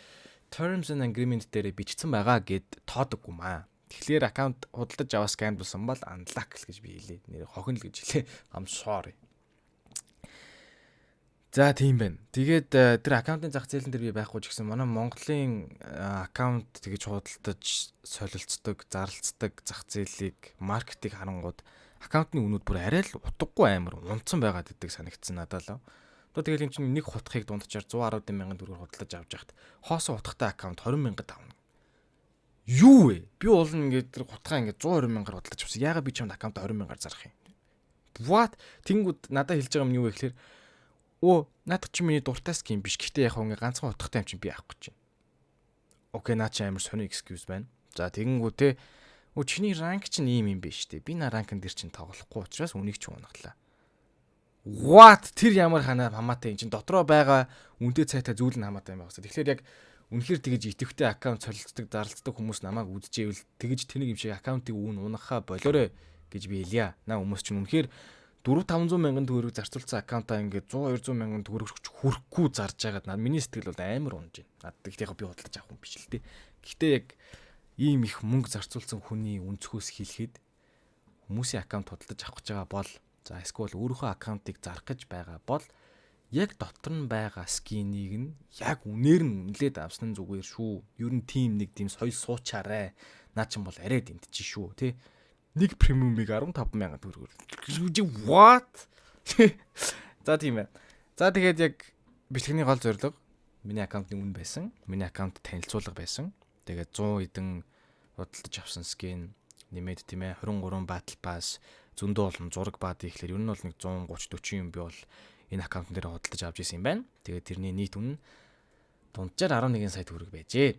terms and agreement дээр бичсэн байгаа гэд тоодоггүй маа. Тэгэхээр аккаунт худалдаж аваа скам болсон бол unlock гэж би хэлээ. Нэр хохин л гэж хэлээ. I'm sorry. За тийм байна. Тэгээд тэр аккаунтын зах зээлэн дээр би байхгүй ч гэсэн манай Монголын аккаунт тэгж худалдаж солилцдог, зарлцдаг зах зээлийг маркетинг харангууд аккаунтны үнүүд бүр арай л утгагүй амар унтсан байгаад идэг санагдсан надад л. Тэгэл энэ чинь нэг хутгахыг дунджаар 110 мянган төгрөөр худалдаж авч яхад хоосон хутгатай аккаунт 20 мянгад авна. Юу вэ? Би уул ингээд тэр хутгаа ингээд 120 мянгаар худалдаж авсан. Яагаад би чамд аккаунт 20 мянгаар зарах юм? What? Тэнгүүд надад хэлж байгаа юм юу вэ гэхээр наадах чи миний дуртай скин биш. Гэхдээ яг ингээд ганцхан хутгатай юм чинь би авах гэж байна. Окей, наа чи амар сони excuse байна. За тэгэнгүүт те чиний ранк чинь ийм юм биш те. Би ранкн дээр чинь тоглохгүй учраас үнийг ч унаглаа. What? Тэр ямар хамаатай юм чинь дотроо байгаа үнэтэй цайтай зүйл нь хамаатай юм байна. Тэгэхээр яг үнэхээр тэгэж итэвхтэй аккаунт солилцдог, зарлцдаг хүмүүс намайг үдчихэвэл тэгэж тэнийг юм шиг аккаунтыг унахаа болоорой гэж би хэлье. Наа хүмүүс чинь үнэхээр 400-500 мянган төгрөг зарцуулсан аккаунтаа ингээд 100-200 мянган төгрөг хүрэхгүй зарж байгаад миний сэтгэл бол амар унж байна. Гэхдээ яг би бодлож авах юм биш л дээ. Гэхдээ яг ийм их мөнгө зарцуулсан хүний өнцгөөс хэлэхэд хүмүүсийн аккаунт худалдаж авах гэж байгаа бол за эсвэл өөрийнхөө аккаунтыг зарах гэж байгаа бол яг дотор нь байгаа скинийг нь яг үнээр нь үнэлээд авсан нь зүгээр шүү. Ер нь тийм нэг тийм соёл суучаарай. Наа чин бол арай дэмтчих шүү, тий. Нэг премиумыг 15,000 төгрөгөөр. What? За тийм ээ. За тэгээд яг бичлэгний гол зорилго миний аккаунтны үн байсан. Миний аккаунт танилцуулга байсан. Тэгээд 100 эдэн худалдаж авсан скин нэмээд тийм ээ 23 battle pass зөндөө болон зураг баад ихлээр ер нь бол нэг 130-40 юм би бол энэ аккаунтн дээр худалдаж авч ирсэн юм байна. Тэгээд тэрний нийт үн дунджаар 11 сая төгрөг байжээ.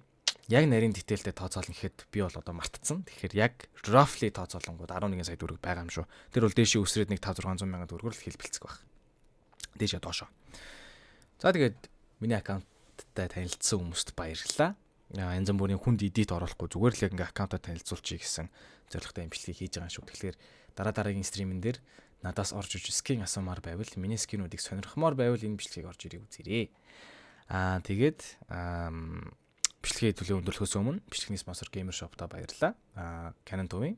Яг нарийн дэтэлтэй тооцоолно гэхэд би бол одоо мартцсан. Тэгэхээр яг roughly тооцоолонгууд 11 сая төгрөг байгаа юм шүү. Тэр бол дээшээ өсрээд нэг 500-600 мянган төгрөгөөр л хэлбэлцэх баг. Дээшээ доошоо. За тэгээд миний аккаунттай танилцсан хүмүүст баярлалаа. Янз бүрийн хүнд эдит оруулахгүй зүгээр л яг ингээ аккаунтаа танилцуулчих гэсэн зорилготой имжлэгийг хийж байгаа шүү. Тэгэхээр дараагийн стримэн дээр надаас орж иж скин асуумаар байвал миний скинүүдийг сонирхмоор байвал энэ бичлэгийг орж ирээ үзээрэй. Тэгээд бичлэгийн төлөө өндөрлөхөөс өмнө бичлэгний спонсор Gamer Shop-та баярлалаа. Canon төвийн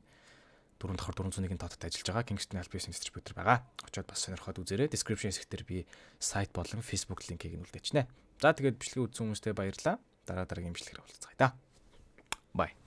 4 дахь 401-ийн тооцоод ажиллаж байгаа Kingston Alpine distributor байгаа. Очоод бас сонирхоод үзээрэй. Description хэсгээр би сайт болон Facebook линкийг нь үлдээчихнэ. За тэгээд бичлэгийг үзсэн хүмүүстээ баярлалаа. Дараагийн бичлэгээр уулзцгаая. Bye.